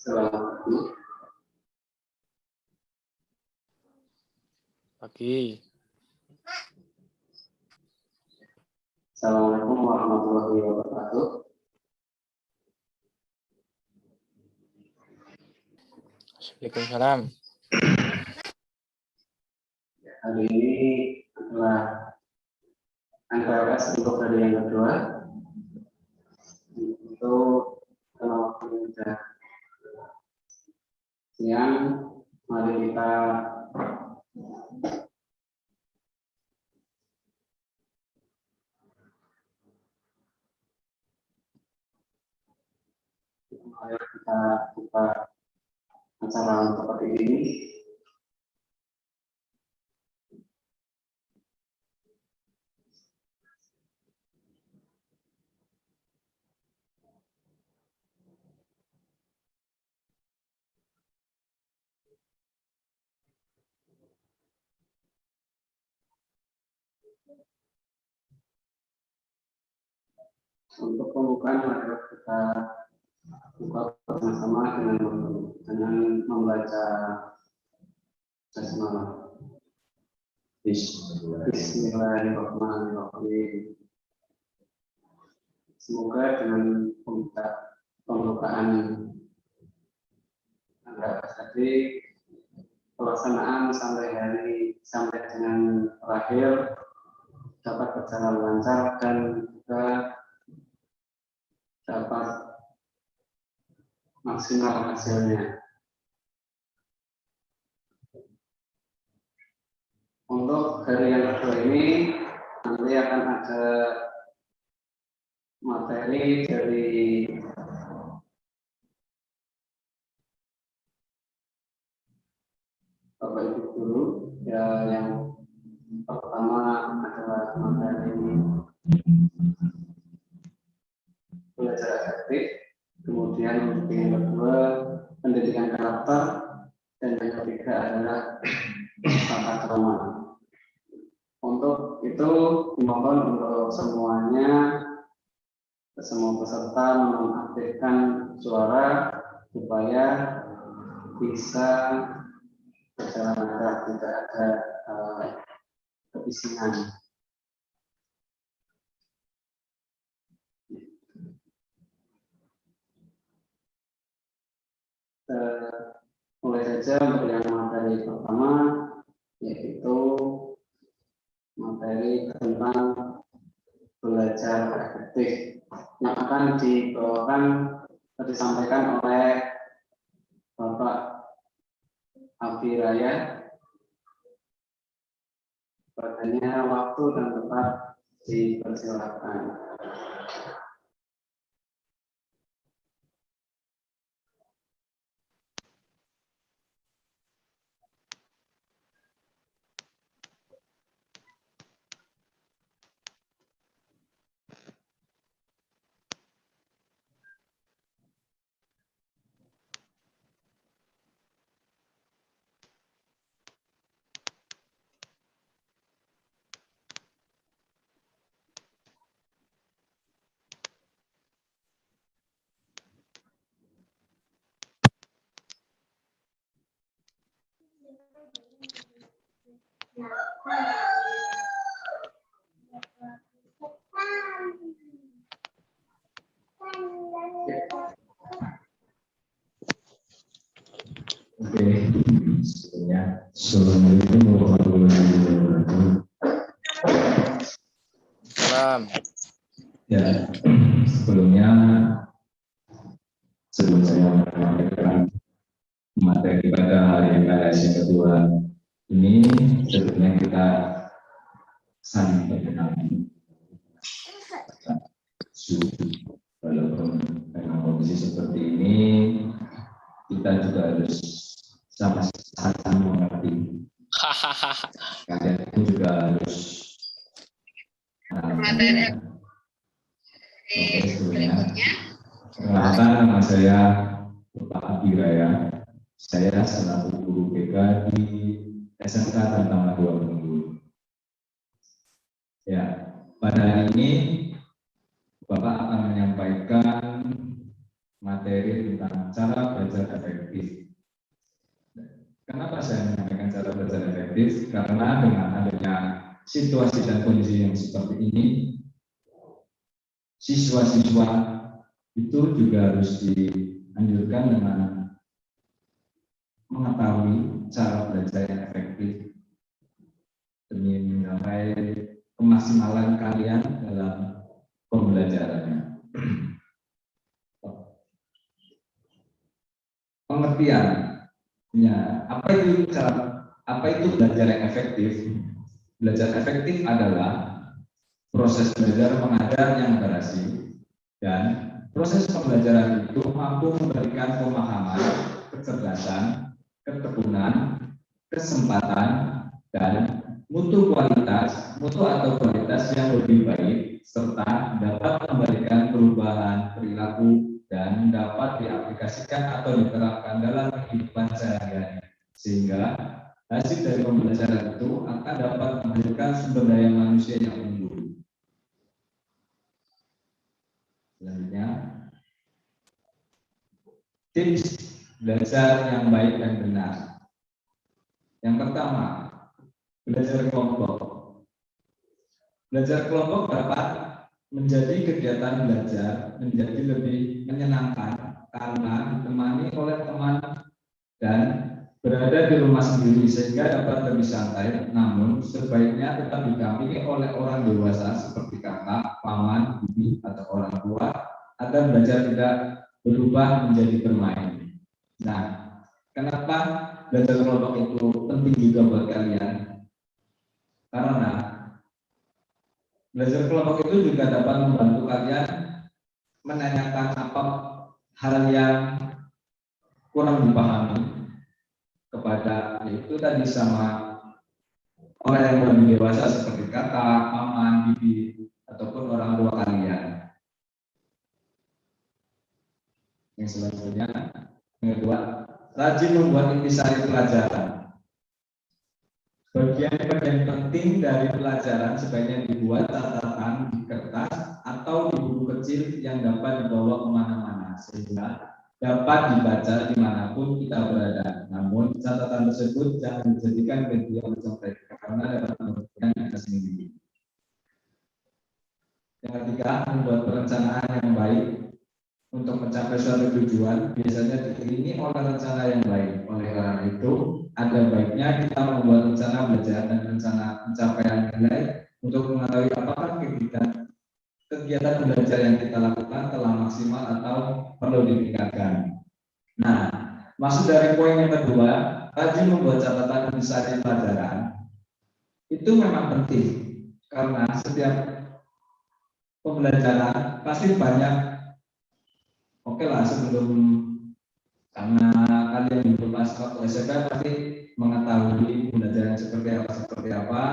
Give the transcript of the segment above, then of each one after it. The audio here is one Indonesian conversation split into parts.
Selamat pagi. Assalamualaikum warahmatullahi wabarakatuh. Waalaikumsalam. Hari ini adalah NPWS untuk hari yang kedua. Untuk waktu sudah siang, mari kita buka acara seperti ini. Untuk pembukaan mari kita buka bersama-sama dengan membaca basmalah. Bismillahirrahmanirrahim. Semoga dengan pembukaan tadi pelaksanaan sampai dengan terakhir dapat berjalan lancar dan juga dapat maksimal hasilnya. Untuk hari yang kedua ini nanti akan ada materi dari Bapak Ibu guru ya, yang pertama adalah materi belajar efektif, kemudian untuk yang kedua pendidikan karakter, dan yang ketiga adalah tata krama. Untuk itu mohon untuk semuanya, semua peserta mengaktifkan suara supaya bisa berjalan lancar, tidak ada kebisingan. Mulai saja untuk yang materi pertama, yaitu materi tentang belajar efektif yang akan disampaikan oleh Bapak Abi Raya. Padanya waktu dan tempat dipersilakan. Oke, sebelumnya Assalamualaikum warahmatullahi wabarakatuh. Salam. Ya, sebelum saya menyampaikan materi pada hari MPLS yang kedua ini, sebelumnya kita saling berkenalan. Walaupun dengan kondisi seperti ini, kita juga harus sama-sama mengerti. Kalian pun juga harus sebelumnya. Perkenalkan, nama saya Bapak Abdiraya, saya selaku guru BK di SMK Tantama 2 Bengkulu. Ya, pada hari ini Bapak akan menyampaikan materi tentang cara belajar efektif. Kenapa saya menyampaikan cara belajar efektif? Karena dengan adanya situasi dan kondisi yang seperti ini, siswa-siswa itu juga harus dianjurkan dengan mengetahui cara belajar yang efektif demi mencapai kemaksimalan kalian dalam pembelajarannya. Pengertian, ya, apa itu belajar yang efektif? Belajar efektif adalah proses belajar mengajar yang berhasil, dan proses pembelajaran itu mampu memberikan pemahaman, kecerdasan, ketekunan, kesempatan, dan mutu atau kualitas yang lebih baik, serta dapat memberikan perubahan perilaku dan dapat diaplikasikan atau diterapkan dalam kehidupan sehari-hari, sehingga hasil dari pembelajaran itu akan dapat menghasilkan sumber daya manusia yang unggul. Selanjutnya, tips belajar yang baik dan benar. Yang pertama, belajar kelompok. Belajar kelompok dapat menjadi kegiatan belajar menjadi lebih menyenangkan karena ditemani oleh teman dan berada di rumah sendiri sehingga dapat lebih santai, namun sebaiknya tetap didampingi oleh orang dewasa seperti kakak, paman, bibi, atau orang tua agar belajar tidak berubah menjadi bermain. Nah, kenapa belajar kelompok itu penting juga buat kalian? Karena belajar kelompok itu juga dapat membantu kalian menanyakan apa hal yang kurang dipahami kepada itu tadi sama orang yang lebih dewasa seperti kakak, paman, bibi, ataupun orang tua kalian. Yang selanjutnya, yang kedua, rajin membuat intisari pelajaran. Bagian-bagian penting dari pelajaran sebaiknya dibuat catatan di kertas atau di buku kecil yang dapat dibawa kemana-mana sehingga dapat dibaca dimanapun kita berada. Namun catatan tersebut jangan dijadikan media mencontek karena dapat merugikan kita sendiri. Yang ketiga, membuat perencanaan yang baik untuk mencapai suatu tujuan biasanya diiringi oleh rencana yang baik. Oleh karena itu, ada baiknya kita membuat rencana belajar dan rencana pencapaian nilai untuk mengetahui apakah kegiatan belajar yang kita lakukan telah maksimal atau perlu ditingkatkan. Nah, maksud dari poin yang kedua, rajin membuat catatan intisari pelajaran itu memang penting karena setiap pembelajaran pasti banyak. Oke lah, sebelum karena kalian di pas waktu SMP pasti mengetahui pembelajaran seperti apa,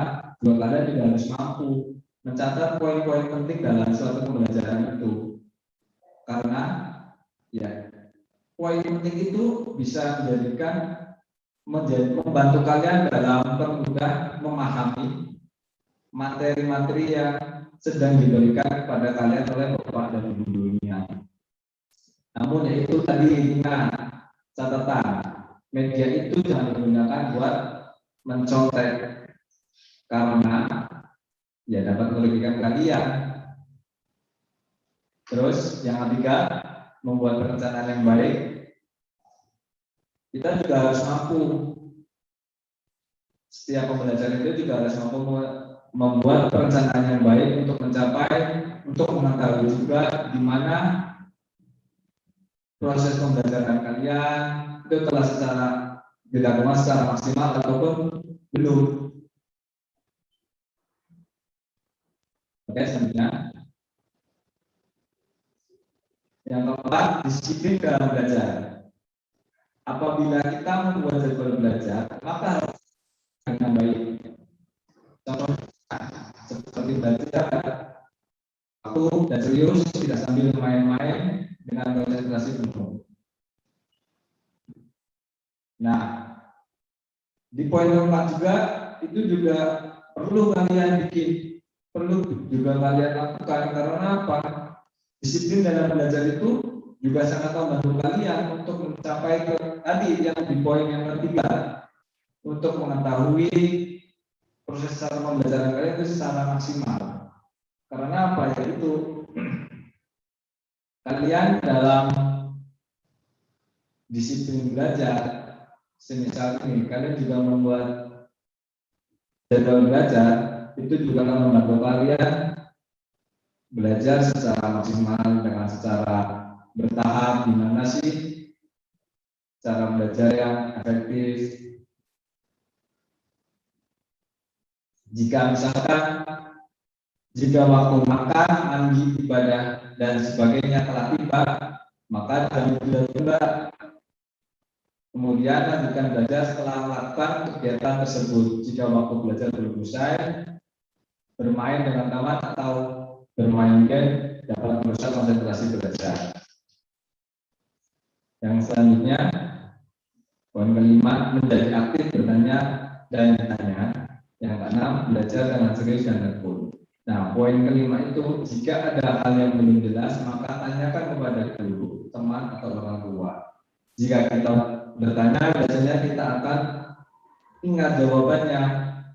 juga kalian juga harus mampu mencatat poin-poin penting dalam suatu pembelajaran itu, karena ya poin penting itu bisa membantu kalian dalam mempermudah memahami materi-materi yang sedang diberikan kepada kalian oleh bapak dan ibu gurunya. Namun yaitu tadi ingat catatan, media itu jangan digunakan buat mencontek karena ya dapat merugikan kalian. Terus yang ketiga, membuat perencanaan yang baik. Kita juga harus mampu, setiap pembelajaran itu juga harus mampu membuat perencanaan yang baik untuk mengetahui juga di mana proses pembelajaran kalian itu telah dilakukan secara maksimal ataupun belum. Oke, selanjutnya. Yang keempat, disiplin dalam belajar. Apabila kita membuat jadwal belajar, maka harus dengan baik. Contoh seperti belajar waktu dan serius, tidak sambil main-main dengan konsentrasi penuh. Nah, di poin keempat juga itu juga perlu kalian lakukan karena apa? Disiplin dalam belajar itu juga sangat membantu kalian untuk mencapai tadi yang di poin yang ketiga, untuk mengetahui proses cara pembelajaran kalian itu secara maksimal. Karena apa? Yaitu kalian dalam disiplin belajar, semisal ini kalian juga membuat jadwal belajar, itu juga akan membantu kalian belajar secara maksimal dengan secara bertahap. Gimana sih cara belajar yang efektif? Jika misalkan waktu makan, mandi, ibadah dan sebagainya telah tiba, maka jangan tunda-tunda. Kemudian lanjutkan belajar setelah melakukan kegiatan tersebut. Jika waktu belajar belum usai, bermain dengan teman atau bermain game dapat merusak konsentrasi belajar. Yang selanjutnya, poin kelima, menjadi aktif, bertanya dan bertanya. Yang keenam, belajar dengan serius dan tekun. Nah, poin kelima itu, jika ada hal yang belum jelas, maka tanyakan kepada guru, teman, atau orang tua. Jika kita bertanya, biasanya kita akan ingat jawabannya.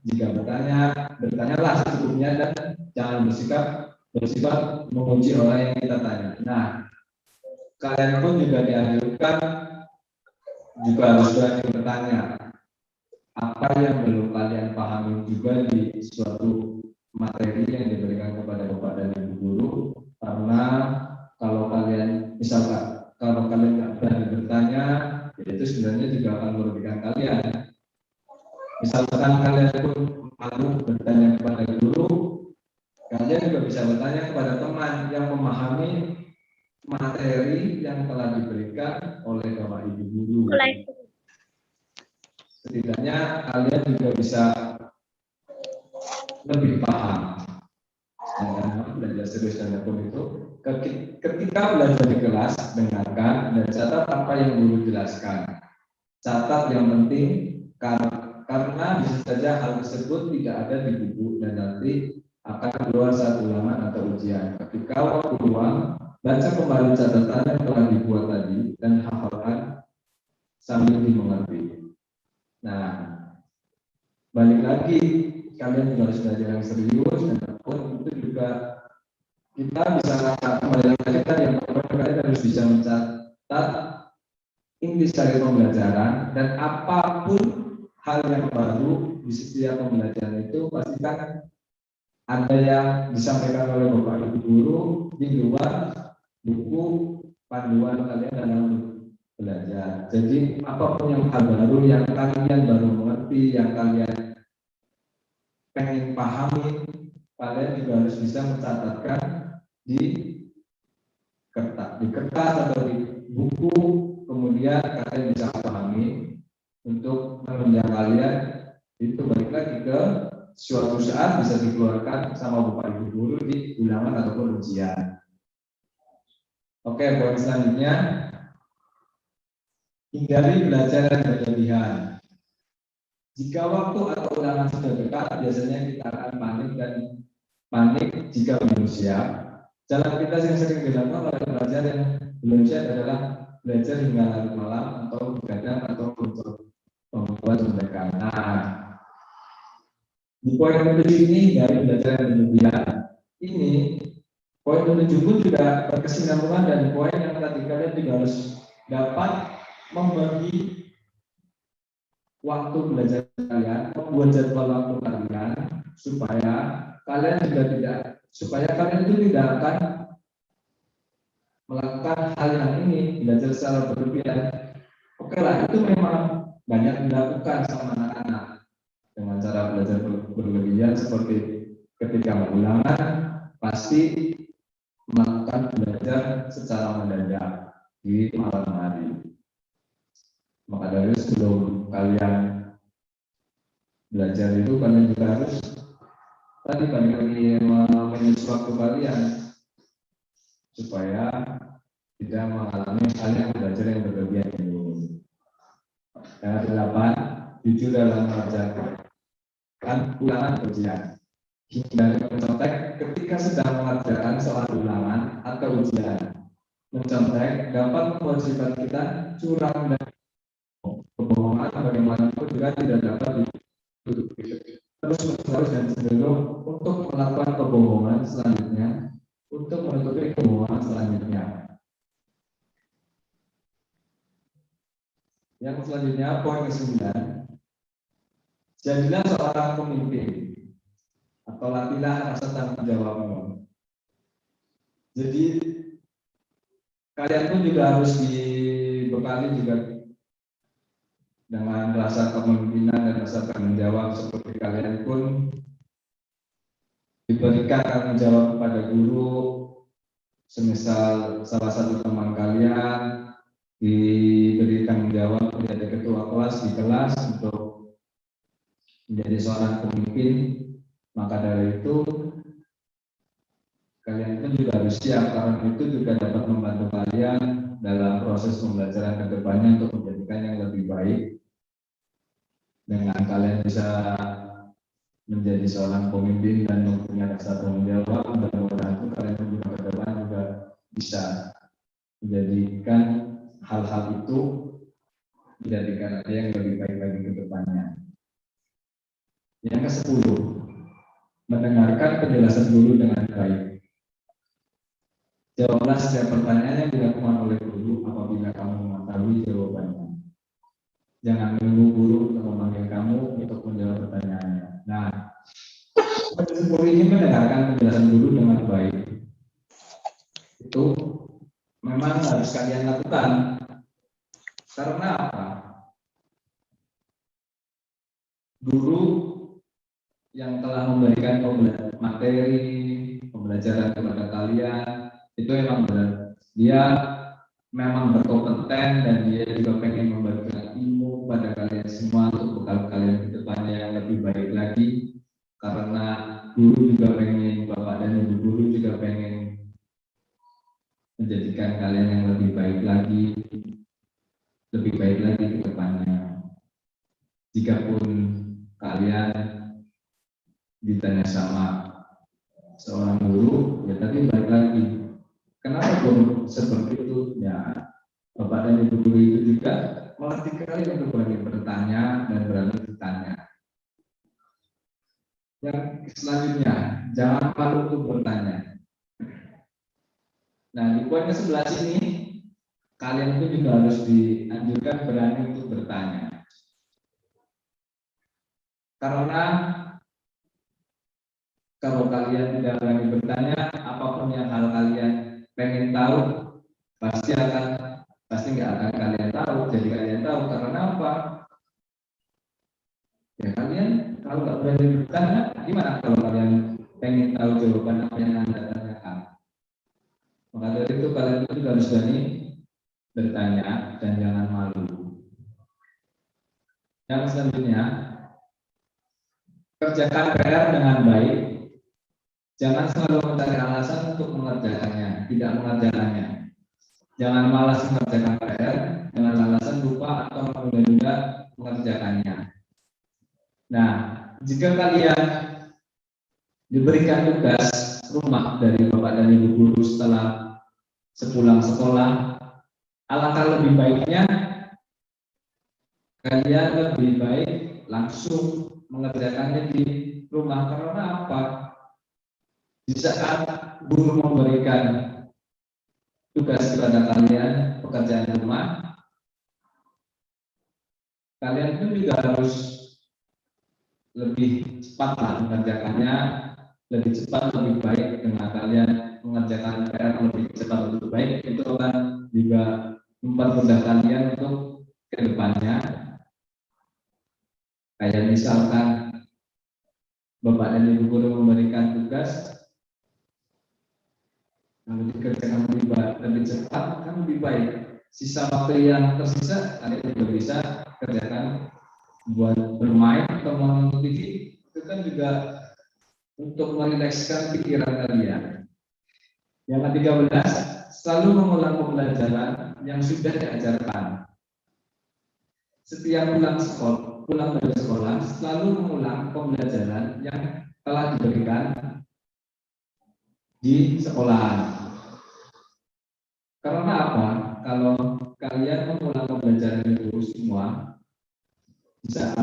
Jika bertanyalah secukupnya dan jangan bersifat mengunci orang yang kita tanya. Nah, kalian pun juga dianjurkan juga harus berani bertanya. Apa yang belum kalian pahami juga di suatu materi yang diberikan kepada Bapak dan Ibu guru, karena kalau kalian nggak berani bertanya, itu sebenarnya juga akan merugikan kalian. Misalkan kalian pun malu bertanya kepada guru, kalian juga bisa bertanya kepada teman yang memahami materi yang telah diberikan oleh Bapak Ibu guru. Setidaknya kalian juga bisa lebih paham. Dengan belajar serius dan tekun itu, ketika belajar di kelas, dengarkan dan catat apa yang guru jelaskan. Catat yang penting, karena bisa saja hal tersebut tidak ada di buku dan nanti akan keluar saat ulangan atau ujian. Ketika waktu luang, baca kembali catatan yang telah dibuat tadi dan hafalkan sambil dimengerti. Nah, balik lagi, kalian juga harus belajar yang serius dan tekun. Itu juga kita bisa kembali lagi tadi yang kalian harus bisa mencatat inti dari pembelajaran, dan apapun hal yang baru di setiap pembelajaran itu pastikan ada yang disampaikan oleh Bapak Ibu guru di luar buku panduan kalian dalam belajar. Jadi apapun yang hal baru yang kalian baru mengerti, yang kalian pengen pahami, kalian juga harus bisa mencatatkan di kertas atau di buku, kemudian kalian bisa pahami untuk menunjang kalian itu balik lagi ke suatu saat bisa dikeluarkan sama Bapak Ibu guru di ulangan ataupun ujian. Oke, poin selanjutnya, hindari belajar yang berlebihan. Jika waktu atau ulangan sudah dekat, biasanya kita akan panik jika belum siap. Jalan kita yang sering dilakukan oleh pelajar yang belum siap adalah belajar hingga larut malam atau begadang atau untuk membuat mereka. Nah, di poin ke-7 ini dari belajar yang berlebihan. Ini poin ke-7 pun juga berkesinambungan dan poin yang tadi kalian juga harus dapat membagi waktu belajar kalian, membuat jadwal waktu kalian supaya kalian itu tidak akan melakukan hal yang ini, belajar secara berlebihan. Oke lah, itu memang banyak dilakukan sama anak-anak dengan cara belajar berlebihan, seperti ketika ulangan pasti melakukan belajar secara mendadak di malam hari. Maka dari itu sebelum kalian belajar itu kalian juga harus tadi balik lagi menyusun waktu kalian supaya tidak mengalami hal yang belajar yang berlebihan ini. Dan jujur dalam mengerjakan ulangan ujian. Hindari mencontek ketika sedang mengerjakan soal ulangan atau ujian. Mencontek dapat membuat sifat kita curang dan kebohongan bagaimanapun juga tidak dapat ditutupi. Terus menerus dan cenderung untuk melakukan kebohongan selanjutnya, untuk menutupi kebohongan selanjutnya. Yang selanjutnya poin ke-9, jadilah seorang pemimpin atau latihlah rasa tanggung jawabmu. Jadi kalian pun juga harus dibekali juga dengan rasa kepemimpinan dan rasa tanggung jawab, seperti kalian pun diberikan tanggung jawab kepada guru, semisal salah satu teman kalian diberi tanggung jawab menjadi ketua kelas di kelas untuk menjadi seorang pemimpin, maka dari itu kalian pun juga harus siap, karena itu juga dapat membantu kalian dalam proses pembelajaran ke depannya untuk menjadikan yang lebih baik. Dengan kalian bisa menjadi seorang pemimpin dan mempunyai rasa tanggung jawab, mudah-mudahan itu kalian juga ke depan juga bisa menjadikan hal-hal itu menjadikan ada yang lebih baik lagi ke depannya. Yang ke-10, mendengarkan penjelasan guru dengan baik. Jawablah setiap pertanyaan yang dilakukan oleh guru apabila kamu mengetahui jawabannya. Jangan menunggu guru untuk memanggil kamu untuk menjawab pertanyaannya. Nah, poin ini mendengarkan penjelasan guru dengan baik. Itu memang harus kalian lakukan. Karena apa? Guru yang telah memberikan materi pembelajaran kepada kalian itu memang benar, dia memang berkompeten dan dia juga pengen membagikan ilmu pada kalian semua untuk bekal kalian ke depannya yang lebih baik lagi. Karena guru juga pengen, bapak dan ibu guru juga pengen menjadikan kalian yang lebih baik lagi ke depannya. Jikapun kalian ditanya sama seorang guru, ya tapi balik lagi, kenapa guru seperti itu? Ya, bapak dan ibu guru itu juga melatih kalian untuk berani bertanya dan berani bertanya. Yang selanjutnya, jangan malu untuk bertanya. Nah, di poin ke-11 ini, kalian itu juga harus dianjurkan berani untuk bertanya. Karena kalau kalian tidak berani bertanya, apapun yang hal kalian pengen tahu, pasti nggak akan kalian tahu. Jadi kalian tahu karena apa? Ya kalian kalau nggak berani bertanya, gimana kalau kalian pengen tahu jawaban apa yang Anda tanyakan? Maka dari itu kalian juga harus berani bertanya dan jangan malu. Yang selanjutnya, kerjakan PR dengan baik. Jangan selalu mencari alasan untuk mengerjakannya, tidak mengerjakannya. Jangan malas mengerjakan PR dengan alasan lupa atau menunda mengerjakannya. Nah, jika kalian diberikan tugas rumah dari bapak dan ibu guru setelah sepulang sekolah, alangkah lebih baiknya kalian lebih baik langsung mengerjakannya di rumah. Karena apa? Di saat guru memberikan tugas kepada kalian pekerjaan rumah, kalian pun juga harus lebih cepat mengerjakannya, lebih cepat lebih baik. Dengan kalian mengerjakan PR lebih cepat lebih baik, itu akan juga mempermudah kalian untuk kedepannya. Kayak misalkan bapak dan ibu guru memberikan tugas, lalu dikerjakan lebih cepat, kan lebih baik. Sisa waktu yang tersisa kalian juga bisa kerjakan buat bermain atau menonton TV. Itu kan juga untuk merilekskan pikiran kalian. Yang ke-13, selalu mengulang pembelajaran yang sudah diajarkan. setiap pulang dari sekolah selalu mengulang pembelajaran yang telah diberikan di sekolah. Karena apa? Kalau kalian mengulang pembelajaran itu semua di saat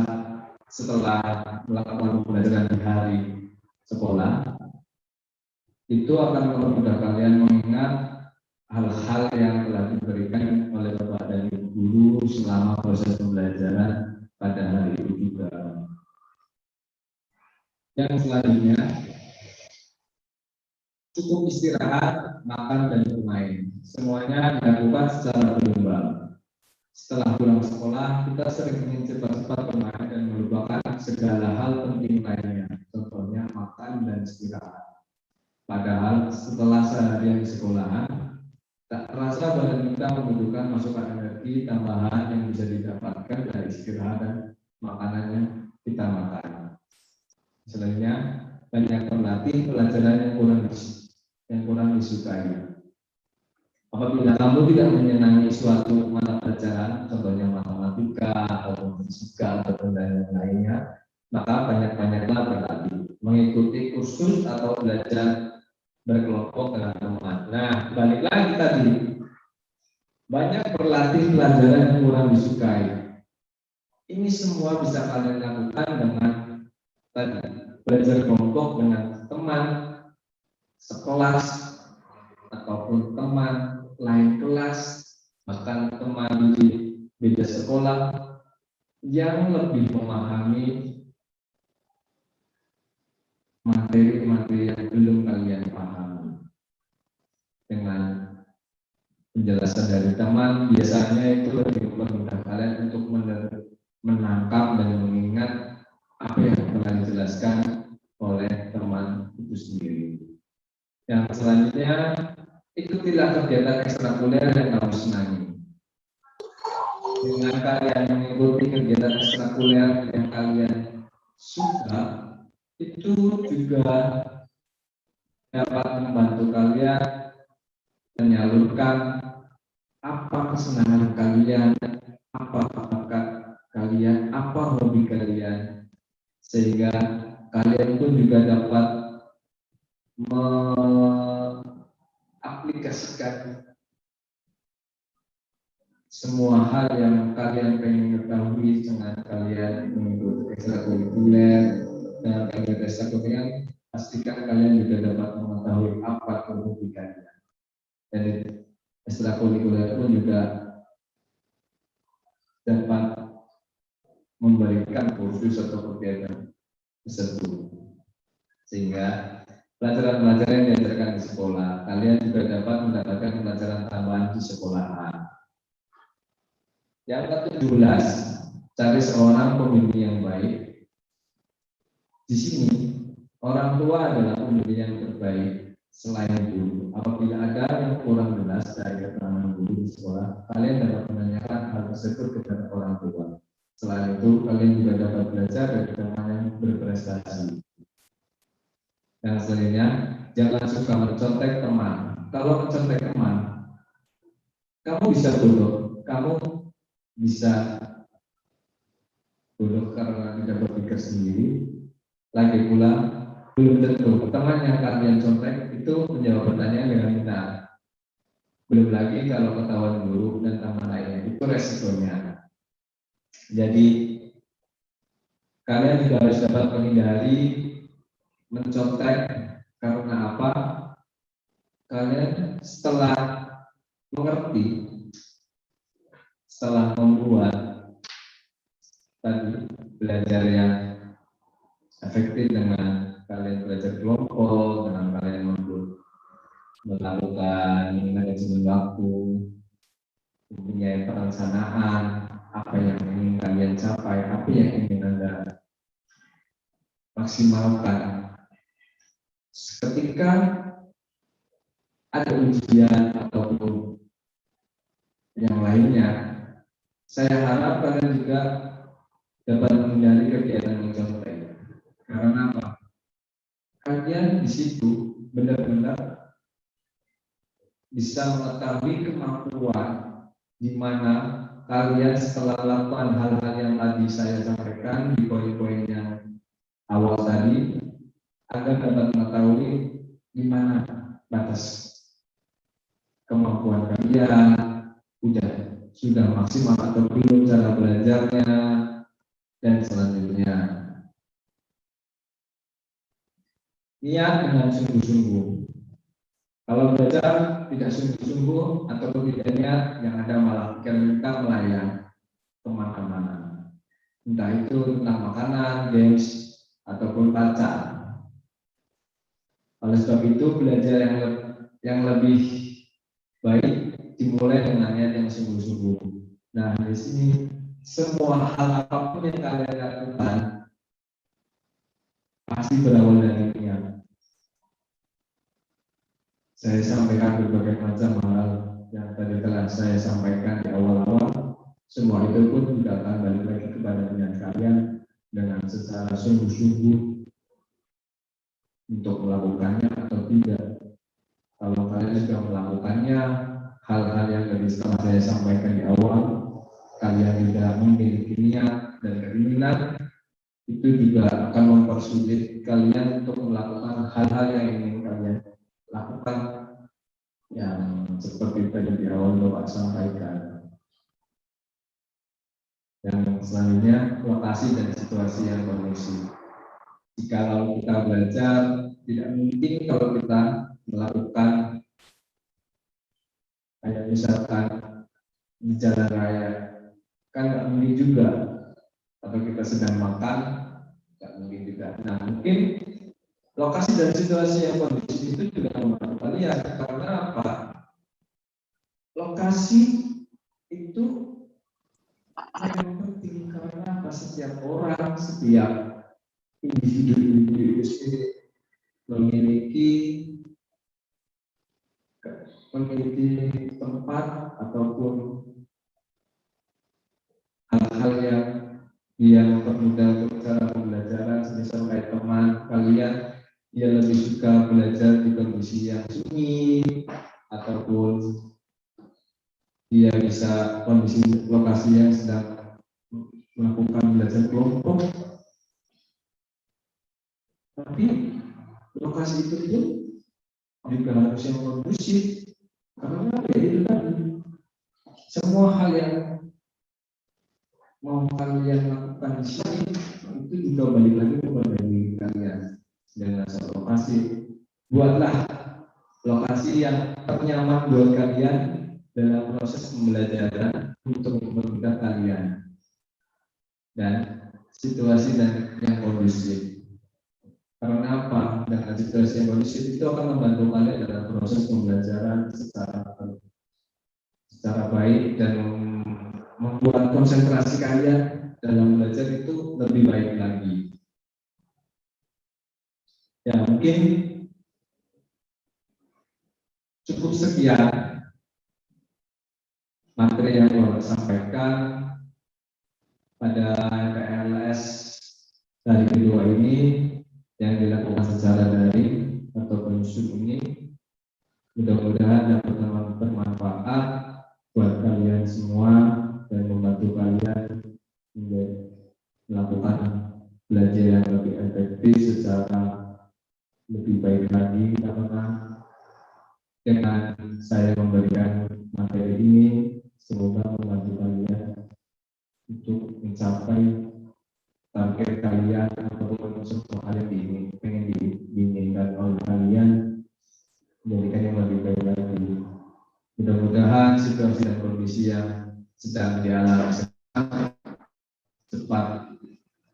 setelah melakukan pembelajaran di hari sekolah, itu akan mempermudah kalian mengingat hal-hal yang telah diberikan oleh Bapak dan Ibu guru selama proses pembelajaran pada hari itu juga. Yang selanjutnya, cukup istirahat, makan, dan bermain. Semuanya dilakukan secara berimbang. Setelah pulang sekolah, kita sering ingin cepat-cepat bermain dan melupakan segala hal penting lainnya, contohnya makan dan istirahat. Padahal setelah seharian di sekolahan, tak terasa badan kita membutuhkan masukan energi tambahan yang bisa didapatkan dari istirahat dan makanan yang kita makan. Selanjutnya, banyak terlatih pelajaran yang kurang disukai. Apabila kamu tidak menyenangi suatu mata pelajaran, contohnya matematika atau fisika atau dan lainnya, maka banyak-banyaklah berlatih, mengikuti kursus atau belajar berkelompok dengan teman. Nah, balik lagi tadi, banyak berlatih pelajaran yang kurang disukai. Ini semua bisa kalian lakukan dengan tadi belajar kelompok dengan teman sekelas ataupun teman lain kelas, bahkan teman di beda sekolah yang lebih memahami materi-materi yang belum kalian pahami. Dengan penjelasan dari teman, biasanya itu lebih mempermudah kalian untuk menangkap dan mengingat apa yang telah dijelaskan oleh teman itu sendiri. Yang selanjutnya, ikutilah kegiatan ekstrakurikuler yang kamu senangi. Dengan kalian mengikuti kegiatan ekstrakurikuler yang kalian suka, itu juga dapat membantu kalian menyalurkan apa kesenangan kalian, apa bakat kalian, apa hobi kalian, sehingga kalian pun juga dapat mengaplikasikan semua hal yang kalian pengen ketahui dengan kalian mengikuti ekstrakurikuler. Dengan kegiatan ekstrakurikuler, pastikan kalian juga dapat mengetahui apa hobi kalian. Dan ekstrakurikuler pun juga dapat memberikan kursus atau kegiatan tersebut, sehingga pelajaran-pelajaran yang diajarkan di sekolah, kalian juga dapat mendapatkan pelajaran tambahan di sekolahan. Yang ke-17, cari seorang pembimbing yang baik. Di sini, orang tua adalah pembimbing yang terbaik selain guru. Apabila ada yang kurang jelas dari keterangan guru di sekolah, kalian dapat menanyakan hal tersebut kepada orang tua. Selain itu, kalian juga dapat belajar dari teman yang berprestasi. Yang selanjutnya, jangan suka mencontek teman. Kalau mencontek teman, kamu bisa bodoh, kamu bisa bodoh karena tidak berpikir sendiri. Lagi pula, belum tentu teman yang kalian contek itu menjawab pertanyaan dengan benar. Belum lagi kalau ketahuan guru dan teman lainnya, itu resikonya. Jadi, kalian juga harus dapat menghindari mencontek. Karena apa? Kalian setelah mengerti, setelah membuat tadi belajar yang efektif dengan kalian belajar kelompok, dengan kalian melakukan manajemen waktu, mempunyai perencanaan, apa yang ingin kalian capai, apa yang ingin Anda maksimalkan. Ketika ada ujian ataupun yang lainnya, saya harap kalian juga dapat menghindari kegiatan mencontek. Karena apa? Kalian di situ benar-benar bisa mengetahui kemampuan di mana kalian setelah melakukan hal-hal yang tadi saya sampaikan di poin-poin yang awal tadi, agar dapat mengetahui di mana batas kemampuan kalian, sudah maksimal atau belum cara belajarnya, dan selanjutnya. Niat dengan sungguh-sungguh. Kalau belajar tidak sungguh-sungguh ataupun tidak niat, yang ada malah kita melayang kemana-mana. Entah itu tentang makanan, games, ataupun pacar. Oleh sebab itu, belajar yang lebih baik dimulai dengan niat yang sungguh-sungguh. Nah, di sini semua hal apapun yang kalian lakukan pasti berawal dari niat. Saya sampaikan berbagai macam hal yang tadi telah saya sampaikan di awal-awal. Semua itu pun juga akan balik lagi kepada niat kalian dengan secara sungguh-sungguh untuk melakukannya atau tidak. Kalau kalian sudah melakukannya, hal-hal yang tadi setelah saya sampaikan di awal, kalian tidak memiliki niat dan keinginan, itu juga akan mempersulit kalian untuk melakukan hal-hal yang ingin kalian lakukan, yang seperti tadi di awal Bapak sampaikan. Yang selanjutnya, lokasi dan situasi yang kondusif. Jikalau kita belajar, tidak mungkin kalau kita melakukan kayak misalkan di jalan raya, kan nggak mungkin juga. Atau kita sedang makan, nggak mungkin juga. Nah, mungkin lokasi dan situasi yang kondusif itu juga membantu kalian. Karena apa? Lokasi itu yang penting, karena apa? Setiap orang, setiap individu itu sendiri memiliki tempat ataupun hal-hal yang mempermudah untuk cara pembelajaran. Semisal kayak teman kalian, dia lebih suka belajar di kondisi yang sunyi, ataupun dia bisa kondisi lokasi yang sedang melakukan belajar kelompok. Tapi lokasi itu pun juga harus yang kondusif, karena itu tadi semua hal yang mau kalian lakukan di sini itu juga balik lagi kepada diri kalian. Dengan satu lokasi, buatlah lokasi yang ternyaman buat kalian dalam proses pembelajaran untuk mempermudah kalian, dan situasi dan yang kondusif. Karena apa? Dengan situasi yang kondusif itu akan membantu kalian dalam proses pembelajaran secara baik dan membuat konsentrasi kalian dalam belajar itu lebih baik lagi. Ya, mungkin cukup sekian materi yang Bapak sampaikan pada PLS dari kedua ini yang dilakukan secara daring ataupun Zoom ini. Mudah-mudahan dapat bermanfaat buat kalian semua dan membantu kalian melakukan belajar yang lebih efektif secara lebih baik lagi, karena dengan saya memberikan materi ini semoga membantu kalian untuk mencapai target kalian ataupun semua hal yang pengen diinginkan oleh kalian, menjadikan yang lebih baik lagi. Mudah-mudahan situasi dan kondisi yang sedang dialami cepat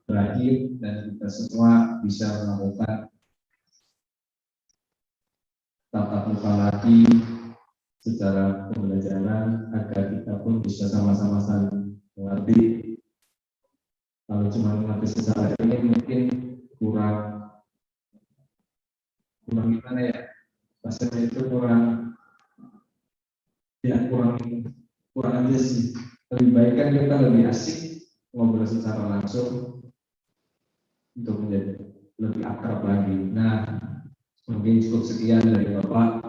berakhir dan kita semua bisa melakukan tatap muka lagi secara pembelajaran agar kita pun bisa sama-sama saling mengerti. Kalau cuma mengerti secara ini mungkin kurang gimana ya, rasanya itu kurang aja sih. Lebih baik kan kita lebih asik ngobrol secara langsung untuk menjadi lebih akrab lagi. Nah, mungkin cukup sekian dari Bapak.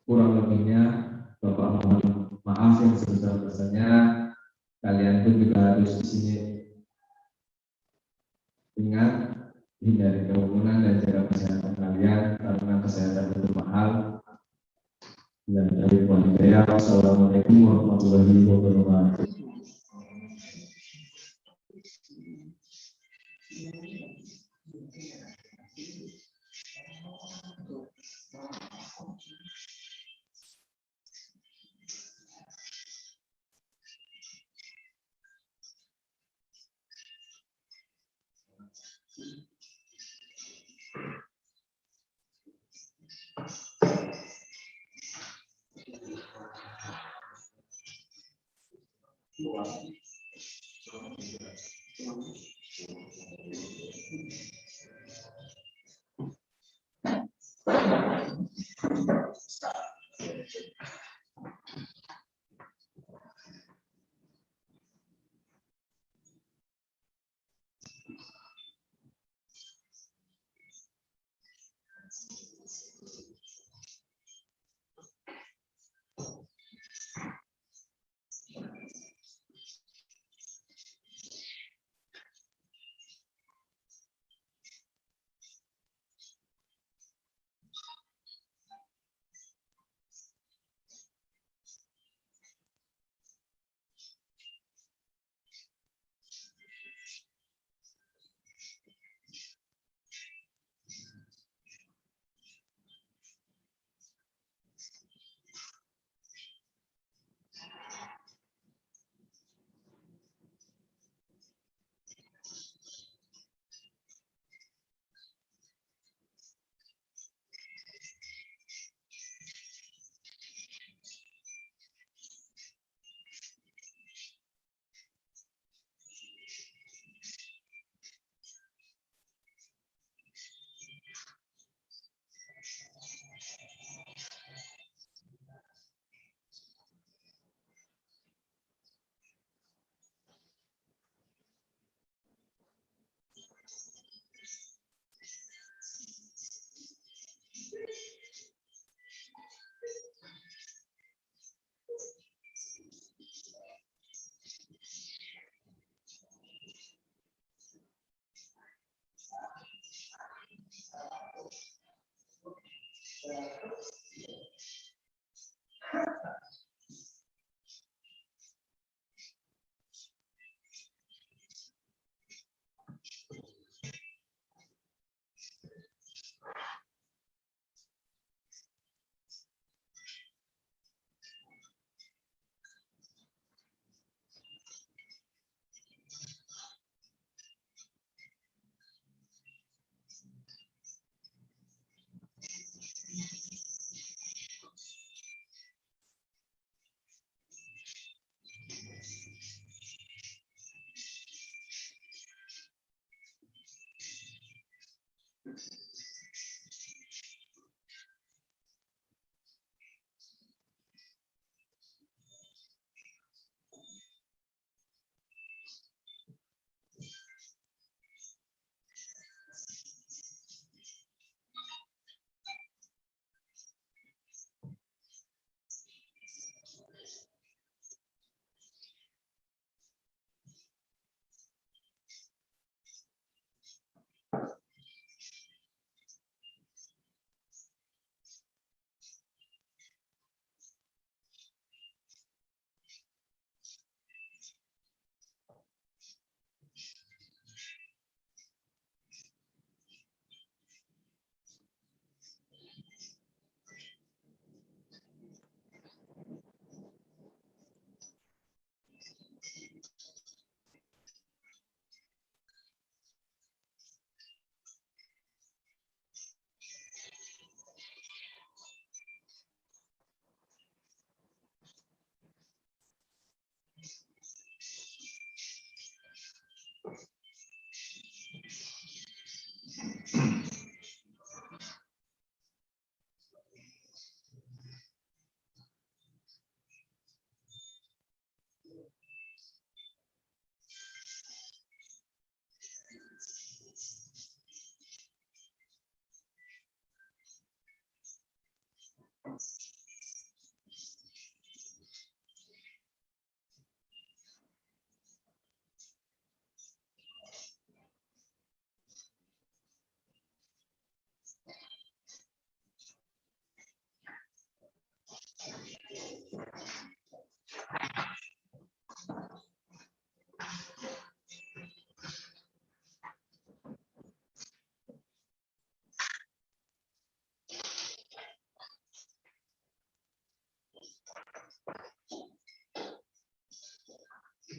Kurang lebihnya Bapak mohon maaf yang sebesar-besarnya. harus di sini. Ingat, hindari kerumunan dan jaga kesehatan kalian karena kesehatan itu mahal. Dan dari Hidayah, wassalamualaikum warahmatullahi wabarakatuh.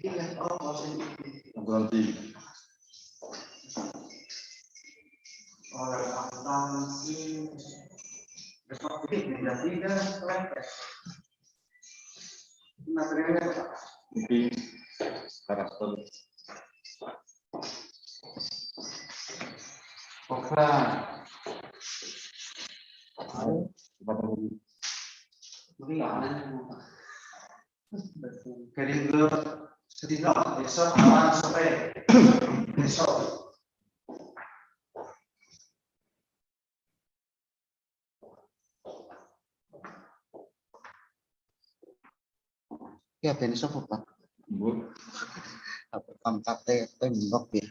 Berarti mungkin karakter besok malam sore besok. Ya besok apa? Bu, Apa pangkatnya tembok ya?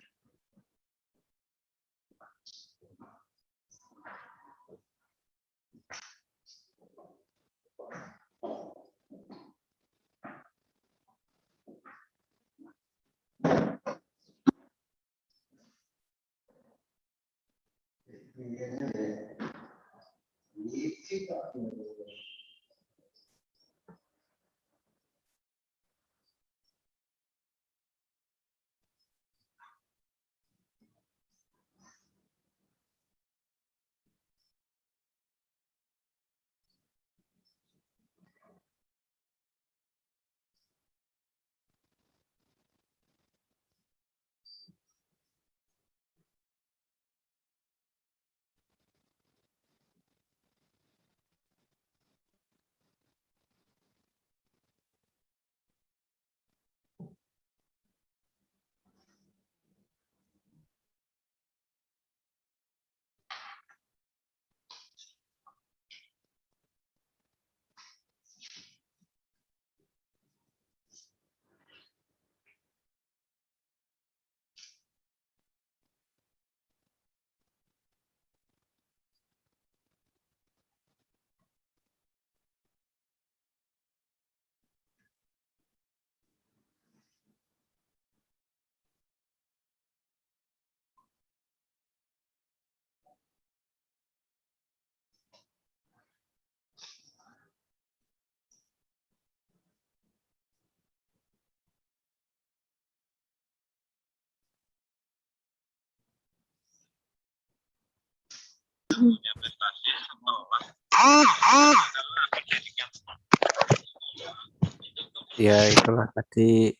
Ya, itulah tadi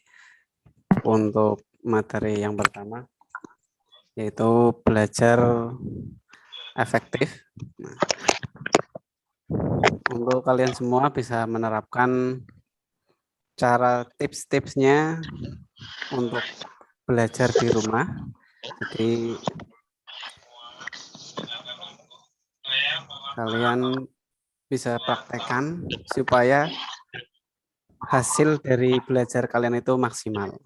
untuk materi yang pertama, yaitu belajar efektif. Nah, untuk kalian semua bisa menerapkan cara tips-tipsnya untuk belajar di rumah. Jadi kalian bisa praktekkan supaya hasil dari belajar kalian itu maksimal.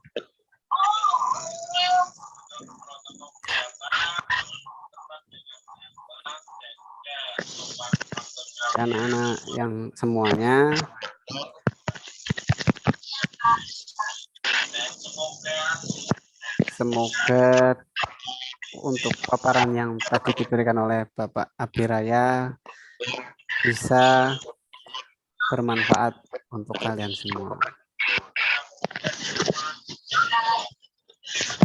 Anak-anak yang semuanya semoga untuk paparan yang tadi diberikan oleh Bapak Abiraya bisa bermanfaat untuk kalian semua.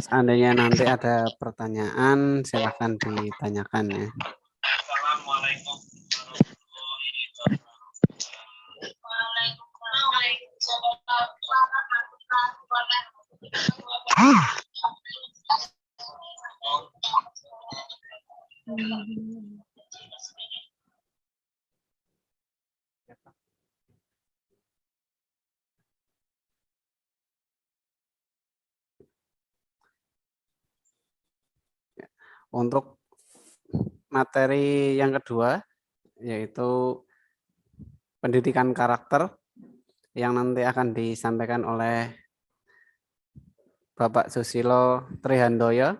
Seandainya nanti ada pertanyaan, silakan ditanyakan ya. Untuk materi yang kedua, yaitu pendidikan karakter yang nanti akan disampaikan oleh Bapak Susilo Trihandoyo.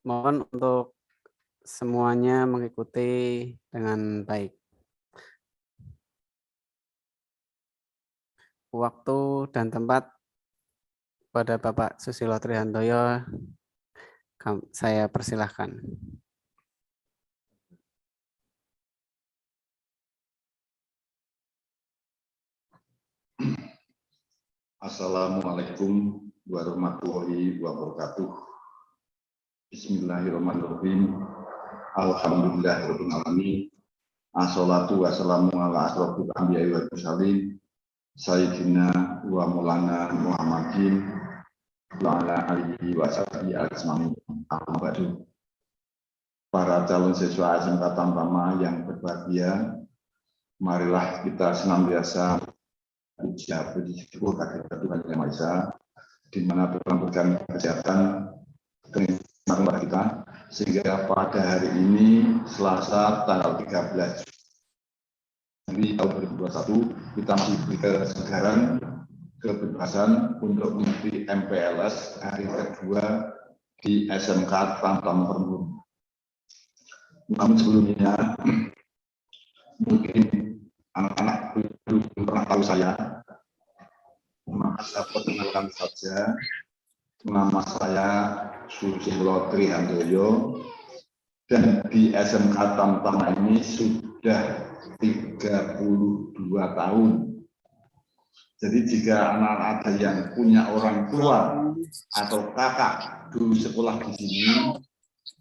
Mohon untuk semuanya mengikuti dengan baik. Waktu dan tempat pada Bapak Susilo Trihandoyo saya persilahkan. Assalamualaikum warahmatullahi wabarakatuh. Bismillahirrahmanirrahim. Alhamdulillahirabbil alamin. Assalatu wassalamu ala asrofil anbiya'i wal mursalin sayyidina wa maulana Muhammadin wa ala alihi wa sahbihi ajmain. Amma ba'du. Para calon siswa SMK Tamtama yang berbahagia, marilah kita senantiasa puji syukur kehadirat Tuhan Yang Maha Esa, di mana Tuhan berikan kesehatan kepada kita, sehingga pada hari ini Selasa tanggal 13 Juli tahun 2021 kita masih diberi kesegaran, kebebasan untuk mengikuti MPLS hari kedua di SMK Tamtama Perembun. Namun sebelumnya mungkin anak-anak belum pernah tahu saya, maka saya perkenalkan saja. Nama saya Susilo Trihandoyo, dan di SMK Tamtama ini sudah 32 tahun. Jadi jika anak ada yang punya orang tua atau kakak dulu sekolah di sini,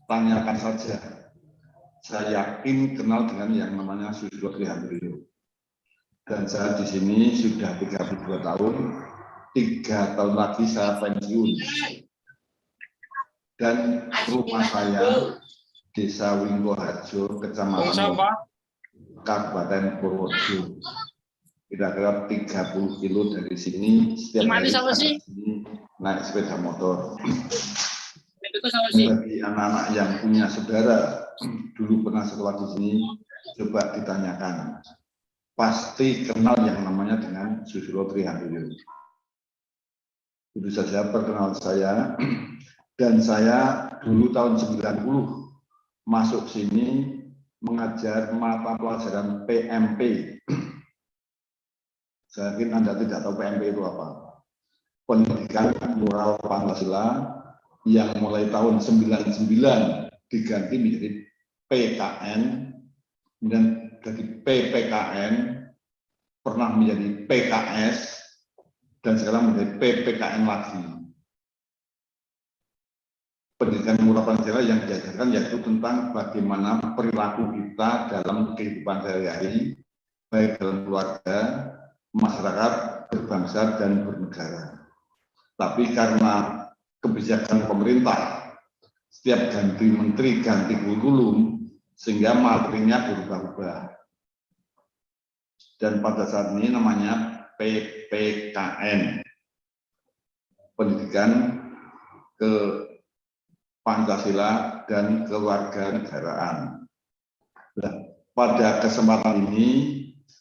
tanyakan saja. Saya yakin kenal dengan yang namanya Susilo Trihandoyo. Dan saya di sini sudah 32 tahun, 3 tahun lagi saya pensiun. Dan rumah saya Desa Wingkoharjo, Kecamatan Kabupaten Purworejo. Kira-kira 30 kilo dari sini, setiap hari sini naik sepeda motor. Bagi anak-anak yang punya saudara dulu pernah sekolah di sini, coba ditanyakan. Pasti kenal yang namanya dengan Susilo Trihandoyo. Itu saja perkenalan saya. Dan saya dulu tahun 90 masuk sini mengajar mata pelajaran PMP. Saya yakin Anda tidak tahu PMP itu apa. Pendidikan Moral Pancasila yang mulai tahun 99 diganti menjadi PKN, kemudian dari PPKN pernah menjadi PKS, dan sekarang menjadi PPKN lagi. Pendidikan Moral Pancasila yang diajarkan yaitu tentang bagaimana perilaku kita dalam kehidupan sehari-hari, baik dalam keluarga, masyarakat, berbangsa, dan bernegara. Tapi karena kebijakan pemerintah, setiap ganti menteri, ganti kurikulum, sehingga materinya berubah-ubah. Dan pada saat ini namanya PPKN, Pendidikan ke Pancasila dan Kewarganegaraan. Nah, pada kesempatan ini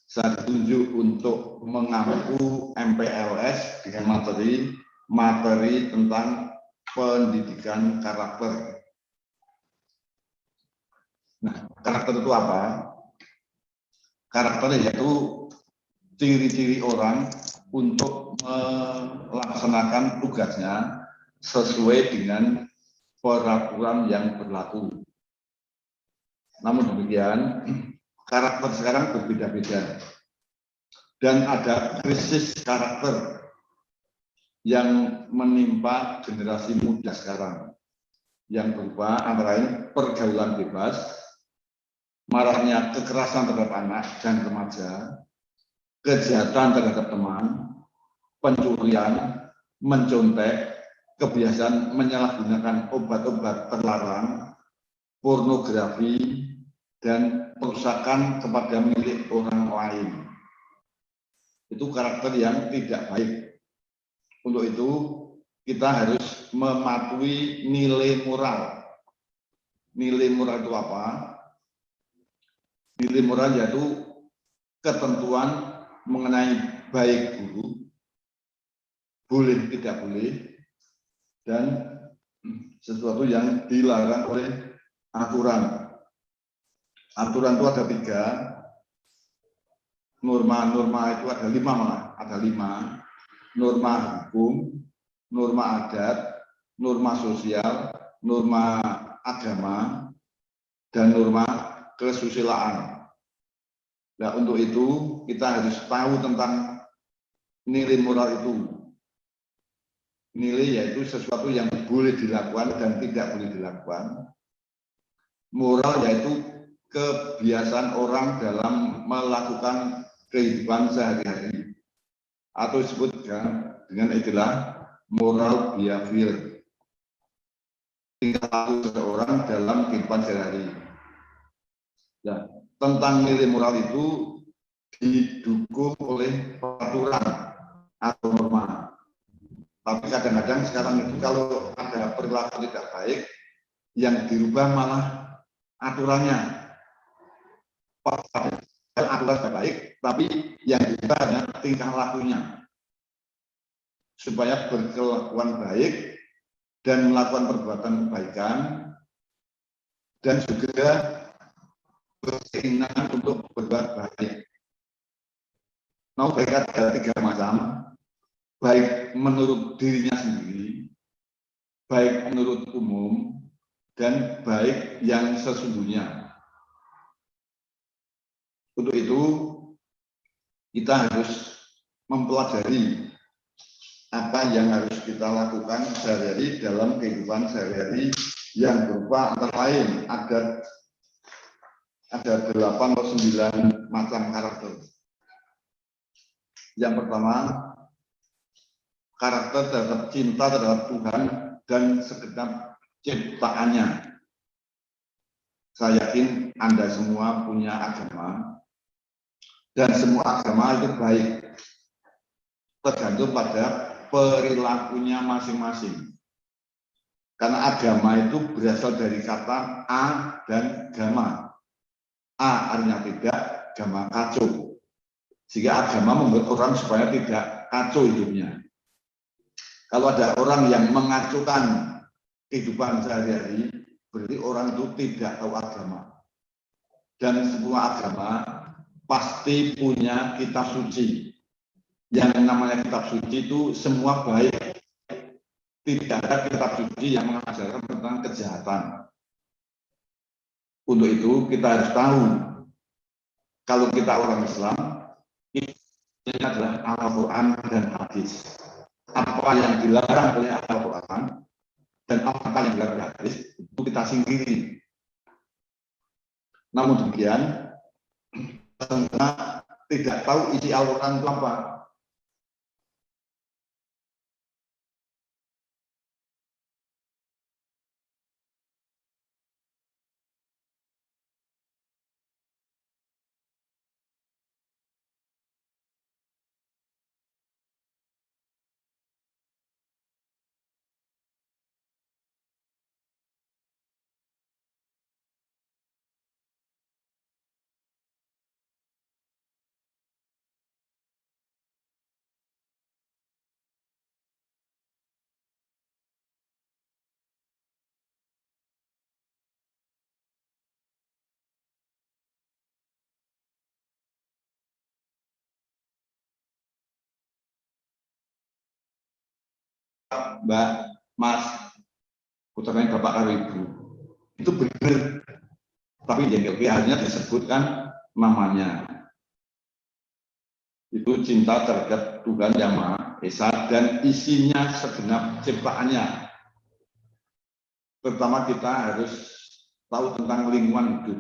saya ditunjuk untuk mengampu MPLS dengan materi tentang pendidikan karakter. Nah, karakter itu apa? Karakter yaitu ciri-ciri orang untuk melaksanakan tugasnya sesuai dengan peraturan yang berlaku. Namun demikian, karakter sekarang berbeda-beda. Dan ada krisis karakter yang menimpa generasi muda sekarang, yang berupa antara lain pergaulan bebas, maraknya kekerasan terhadap anak dan remaja, kejahatan terhadap teman, pencurian, mencontek, kebiasaan menyalahgunakan obat-obat terlarang, pornografi, dan perusakan kepada milik orang lain. Itu karakter yang tidak baik. Untuk itu kita harus mematuhi nilai moral. Nilai moral itu apa? Nilai moral yaitu ketentuan mengenai baik buruk, boleh tidak boleh, dan sesuatu yang dilarang oleh aturan. Aturan itu ada 3. Norma-norma itu ada 5 malah. Ada 5. Norma hukum, norma adat, norma sosial, norma agama, dan norma kesusilaan. Nah, untuk itu kita harus tahu tentang nilai moral itu. nilai yaitu sesuatu yang boleh dilakukan dan tidak boleh dilakukan. Moral yaitu kebiasaan orang dalam melakukan kehidupan sehari-hari atau disebut dengan istilah moral behavior, tingkah laku seseorang dalam kehidupan sehari-hari. Nah, tentang nilai moral itu didukung oleh peraturan atau norma. Tapi kadang-kadang sekarang itu kalau ada perilaku tidak baik, yang dirubah malah aturannya. Aturan tidak baik, tapi yang dirubah hanya tingkah lakunya. Supaya berkelakuan baik dan melakukan perbuatan kebaikan dan juga berkeinginan untuk berbuat baik. Mau baik ada 3 macam, baik menurut dirinya sendiri, baik menurut umum, dan baik yang sesungguhnya. Untuk itu, kita harus mempelajari apa yang harus kita lakukan sehari-hari dalam kehidupan sehari-hari yang berupa antara lain ada 8 atau 9 macam karakter. Yang pertama, karakter terhadap cinta terhadap Tuhan dan segenap ciptaannya. Saya yakin Anda semua punya agama dan semua agama itu baik, tergantung pada perilakunya masing-masing. Karena agama itu berasal dari kata a dan gama. A artinya tidak, gama kacau. Sehingga agama membuat orang supaya tidak kacau hidupnya. Kalau ada orang yang mengacaukan kehidupan sehari-hari, berarti orang itu tidak tahu agama. Dan semua agama pasti punya kitab suci. Yang namanya kitab suci itu semua baik. Tidak ada kitab suci yang mengajarkan tentang kejahatan. Untuk itu kita harus tahu, kalau kita orang Islam, ini adalah Al-Quran dan hadis. Apa yang dilarang oleh Al-Quran dan apa yang dilarang oleh hadis, itu kita singkiri. Namun demikian, kita tidak tahu isi Al-Quran itu apa. Mbak, Mas, putranya Bapak karo Ibu, itu benar. Tapi yang akhirnya disebutkan namanya. Itu cinta terhadap Tuhan Yang Maha Esa dan isinya segenap ciptaannya. Pertama kita harus tahu tentang lingkungan hidup.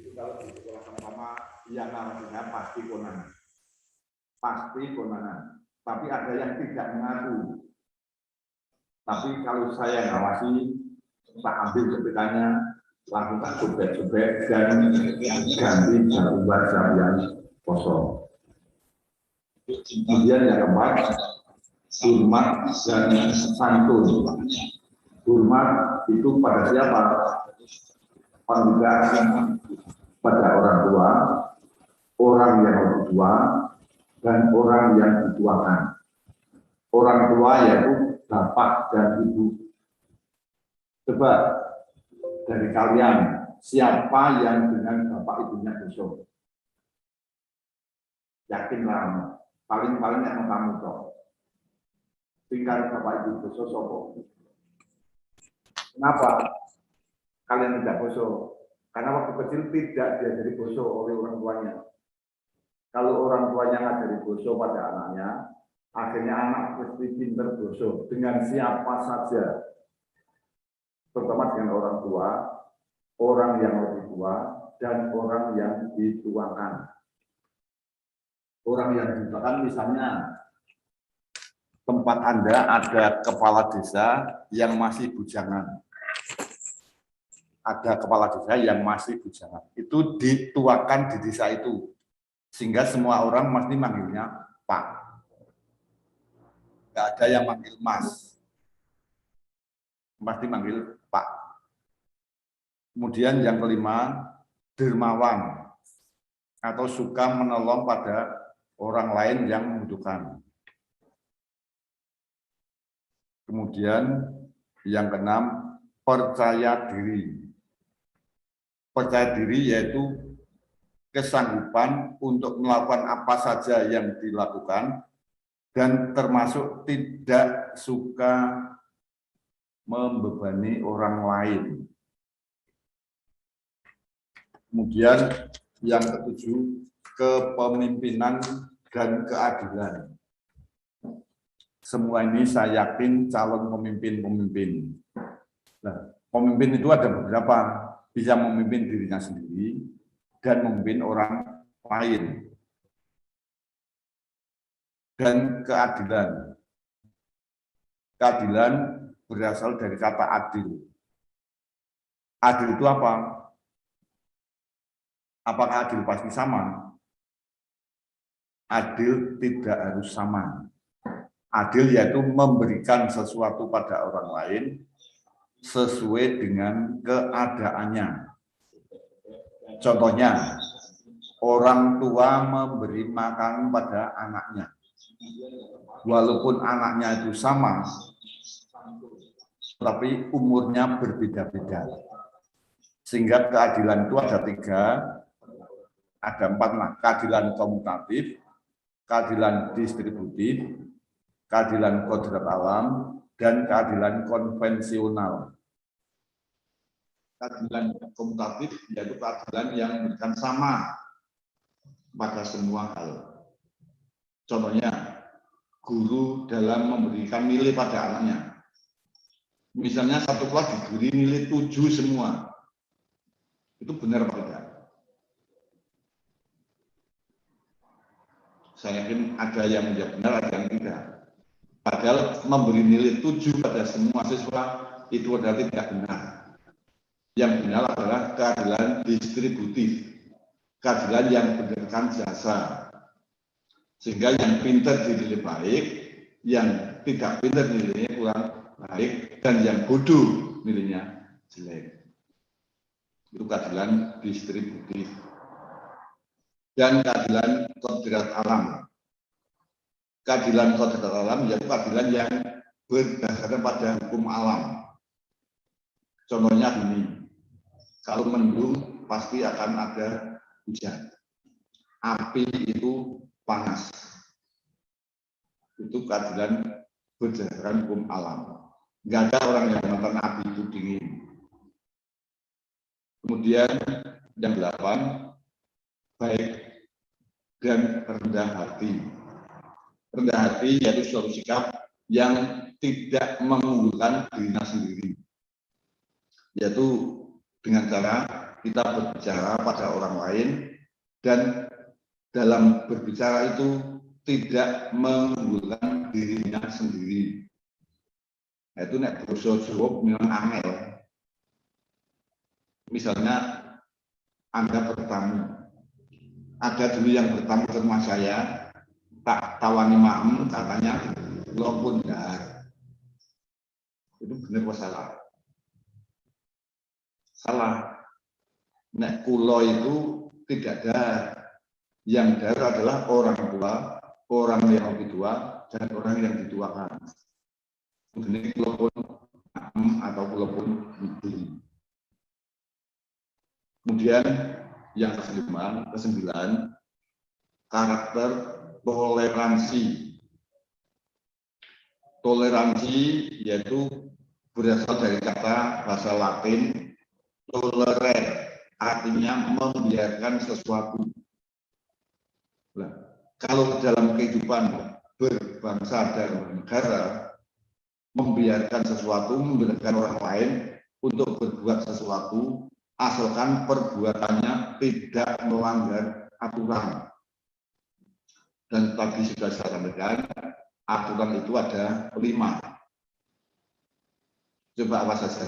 itu kalau di sekolah sama yang namanya pasti konangan. Pasti konangan. Tapi ada yang tidak mengaku. Tapi kalau saya ngawasi, tak ambil sepedanya, langsung tak sobek-sobek dan ganti jam yang kosong. Kemudian yang keempat, hormat dan santun. Hormat itu pada siapa? Pada orang tua, orang yang lebih tua, dan orang yang dituakan. Orang tua yaitu bapak dan ibu. Coba dari kalian, siapa yang dengan bapak ibunya besok? Yakinlah, paling-paling yang kamu tahu. Tinggal bapak ibu besok sopo. Kenapa kalian tidak boso? Karena waktu kecil tidak diajari boso oleh orang tuanya. Kalau orang tuanya ngajari boso pada anaknya, akhirnya anak mesti pinter boso dengan siapa saja. Terutama dengan orang tua, orang yang lebih tua, dan orang yang dituakan. Orang yang dituakan misalnya, tempat Anda ada kepala desa yang masih bujangan. Ada kepala desa yang masih bujangan. Itu dituakan di desa itu. Sehingga semua orang mesti manggilnya Pak. Nggak ada yang manggil Mas. Pasti manggil Pak. Kemudian yang kelima, dermawan. Atau suka menolong pada orang lain yang membutuhkan. Kemudian yang keenam, percaya diri. Percaya diri yaitu kesanggupan untuk melakukan apa saja yang dilakukan dan termasuk tidak suka membebani orang lain. Kemudian yang ketujuh, kepemimpinan dan keadilan. Semua ini saya yakin calon pemimpin-pemimpin. Nah, pemimpin itu ada beberapa. Bisa memimpin dirinya sendiri dan memimpin orang lain. Dan keadilan. Keadilan berasal dari kata adil. Adil itu apa? Apakah adil pasti sama? Adil tidak harus sama. Adil yaitu memberikan sesuatu pada orang lain sesuai dengan keadaannya. Contohnya, orang tua memberi makan pada anaknya. Walaupun anaknya itu sama, tapi umurnya berbeda-beda. Sehingga keadilan itu ada tiga, ada empat lah. Keadilan komutatif, keadilan distributif, keadilan kodrat alam, dan keadilan konvensional. Keadilan komutatif yaitu keadilan yang memberikan sama pada semua hal. Contohnya, guru dalam memberikan nilai pada anaknya. Misalnya satu kelas diberi nilai 7 semua. Itu benar apa tidak? Saya yakin ada yang menjawab benar, ada yang tidak. Padahal memberi nilai 7 pada semua siswa itu adalah tidak benar. Yang benar adalah keadilan distributif. Keadilan yang berdasarkan jasa. Sehingga yang pintar dinilai baik, yang tidak pintar nilainya kurang baik, dan yang bodoh nilainya jelek. Itu keadilan distributif. Dan keadilan kodrat alam. Keadilan kodrat alam yaitu keadilan yang berdasarkan pada hukum alam. Contohnya gini, kalau mendung pasti akan ada hujan. Api itu panas. Itu keadilan berdasarkan hukum alam. Nggak ada orang yang mengatakan api itu dingin. Kemudian yang 8, baik dan rendah hati. Rendah hati yaitu suatu sikap yang tidak mengunggulkan dirinya sendiri, yaitu dengan cara kita berbicara pada orang lain dan dalam berbicara itu tidak menggunakan dirinya sendiri. Itu nek basa Jawa memang angel. Misalnya Anda bertamu, ada dulu yang bertamu ke rumah saya, tak tawani maem, katanya lo pun dahar. Itu benar apa salah? Salah. Nek kulo itu tidak dahar. Yang dahar adalah orang tua, orang yang lebih tua, dan orang yang dituakan. Ini kulo pun maem atau kulo pun ibu. Kemudian yang kesembilan, karakter toleransi. Toleransi yaitu berasal dari kata bahasa Latin tolerare, artinya membiarkan sesuatu. Nah, kalau dalam kehidupan berbangsa dan bernegara, membiarkan sesuatu, membiarkan orang lain untuk berbuat sesuatu, asalkan perbuatannya tidak melanggar aturan. Dan tadi sudah saya sampaikan, aturan itu ada 5. Coba apa saja?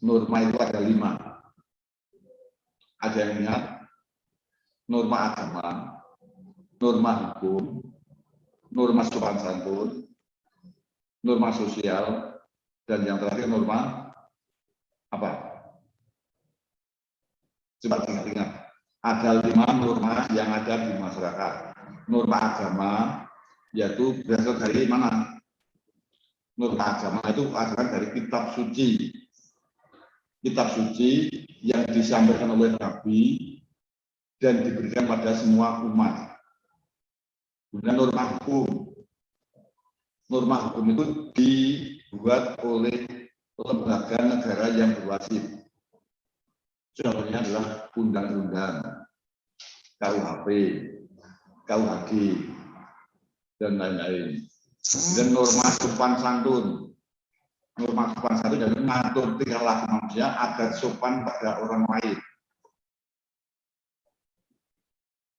Norma itu ada 5. Ada yang ingat? Norma agama, norma hukum, norma sopan santun, norma sosial, dan yang terakhir norma apa? Coba ingat-ingat. Ada 5 norma yang ada di masyarakat. Norma agama yaitu berasal dari mana? Norma agama itu berasal dari kitab suci. Kitab suci yang disampaikan oleh Nabi dan diberikan pada semua umat. Kemudian norma hukum. Norma hukum itu dibuat oleh lembaga negara yang berwajib. Contohnya adalah undang-undang, KUHP, KUHG, dan lain-lain. Dan norma sopan santun. Norma sopan santun adalah mengatur tingkah laku manusia agar sopan pada orang lain.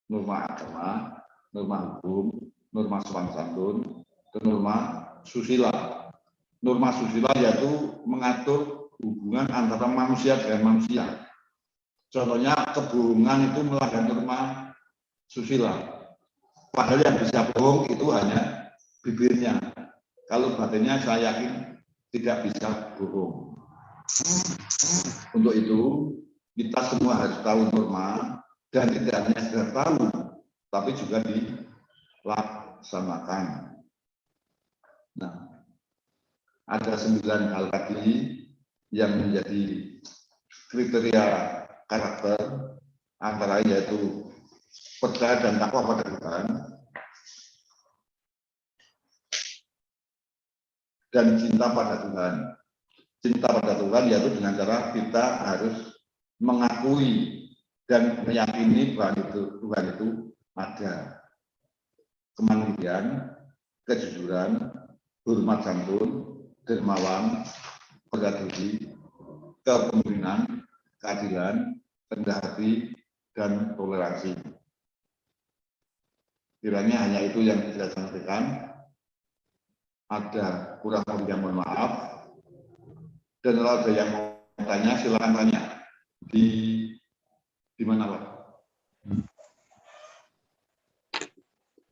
Norma agama, norma hukum, norma sopan santun, dan norma susila. Norma susila yaitu mengatur hubungan antara manusia dengan manusia. Contohnya kebohongan itu melanggar norma susila. Padahal yang bisa bohong itu hanya bibirnya. Kalau batinnya saya yakin tidak bisa bohong. Untuk itu kita semua harus tahu norma dan tidak hanya sekedar tahu, tapi juga dilaksanakan. Nah, ada 9 hal tadi yang menjadi kriteria karakter antara yaitu percaya dan takwa pada Tuhan dan cinta pada Tuhan. Cinta pada Tuhan yaitu dengan cara kita harus mengakui dan meyakini bahwa Tuhan itu ada. Kemandirian, kejujuran, hormat santun, dermawan, harga diri, kepemimpinan, keadilan, rendah hati, dan toleransi. Kiranya hanya itu yang bisa saya sampaikan. Ada kurang lebih yang mohon maaf. Dan kalau ada yang mau tanya, silakan tanya. Di mana, Pak?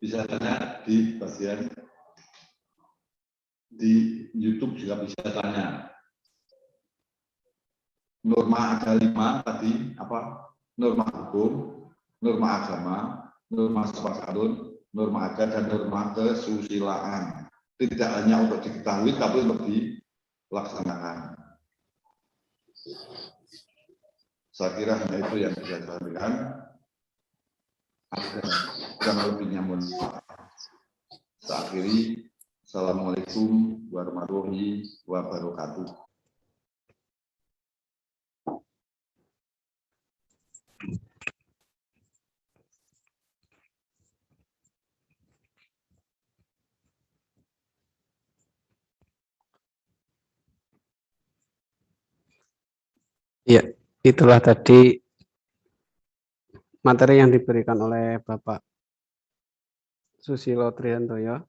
Bisa tanya di bagian di YouTube juga bisa tanya. Norma ada 5 tadi apa? Norma hukum, norma agama, norma sopan santun, norma adat, dan norma kesusilaan. Tidak hanya untuk diketahui, tapi untuk dilaksanakan. Saya kira hanya itu yang bisa saya sampaikan. Ada kurang lebihnya mohon maaf. Saya akhiri. Assalamualaikum warahmatullahi wabarakatuh. Ya, itulah tadi materi yang diberikan oleh Bapak Susilo Trihantoyo,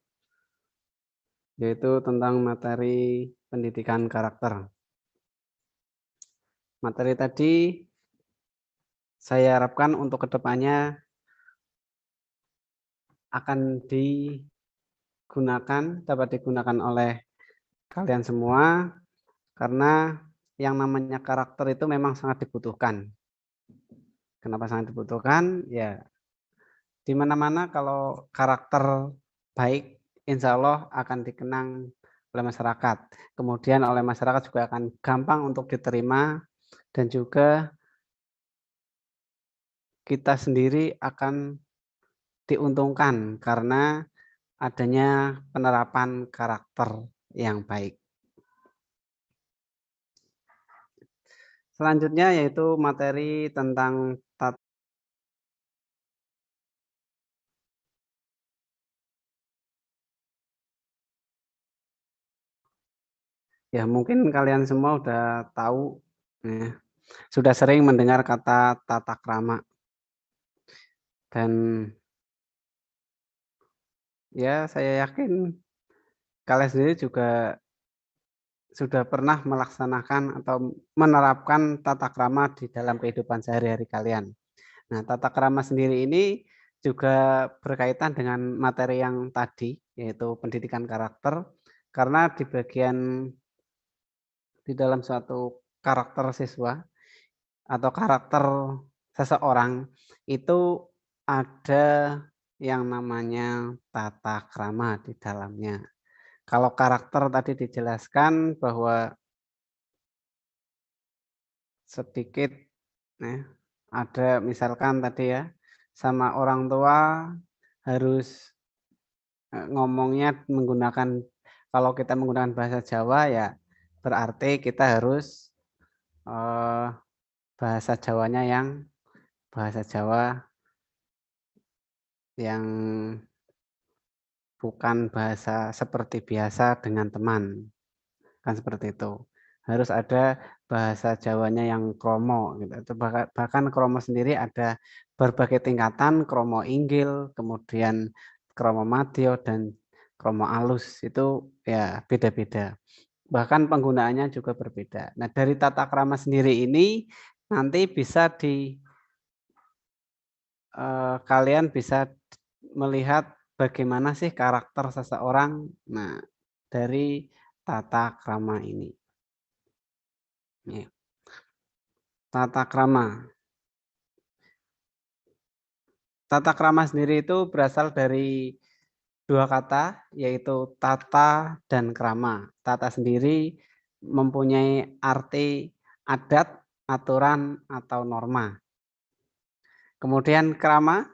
yaitu tentang materi pendidikan karakter. Materi tadi saya harapkan untuk kedepannya akan dapat digunakan oleh kalian semua, karena yang namanya karakter itu memang sangat dibutuhkan. Kenapa sangat dibutuhkan? Ya, di mana-mana kalau karakter baik, insya Allah akan dikenang oleh masyarakat. Kemudian oleh masyarakat juga akan gampang untuk diterima, dan juga kita sendiri akan diuntungkan karena adanya penerapan karakter yang baik. Selanjutnya yaitu materi tentang ya, mungkin kalian semua udah tahu, ya, sudah sering mendengar kata tata krama, dan ya saya yakin kalian sendiri juga sudah pernah melaksanakan atau menerapkan tata krama di dalam kehidupan sehari-hari kalian. Nah, tata krama sendiri ini juga berkaitan dengan materi yang tadi, yaitu pendidikan karakter, karena di dalam suatu karakter siswa atau karakter seseorang itu ada yang namanya tata krama di dalamnya. Kalau karakter tadi dijelaskan bahwa sedikit, ya, ada misalkan tadi ya, sama orang tua harus ngomongnya menggunakan, kalau kita menggunakan bahasa Jawa ya berarti kita harus bahasa Jawanya bahasa Jawa yang bukan bahasa seperti biasa dengan teman, kan seperti itu. Harus ada bahasa Jawanya yang kromo gitu. Bahkan kromo sendiri ada berbagai tingkatan, kromo inggil, kemudian kromo madya, dan kromo alus, itu ya beda-beda. Bahkan penggunaannya juga berbeda. Nah, dari tata krama sendiri ini nanti bisa kalian bisa melihat bagaimana sih karakter seseorang. Nah, dari tata krama ini. Ya. Tata krama. Tata krama sendiri itu berasal dari dua kata, yaitu tata dan krama. Tata sendiri mempunyai arti adat, aturan, atau norma. Kemudian krama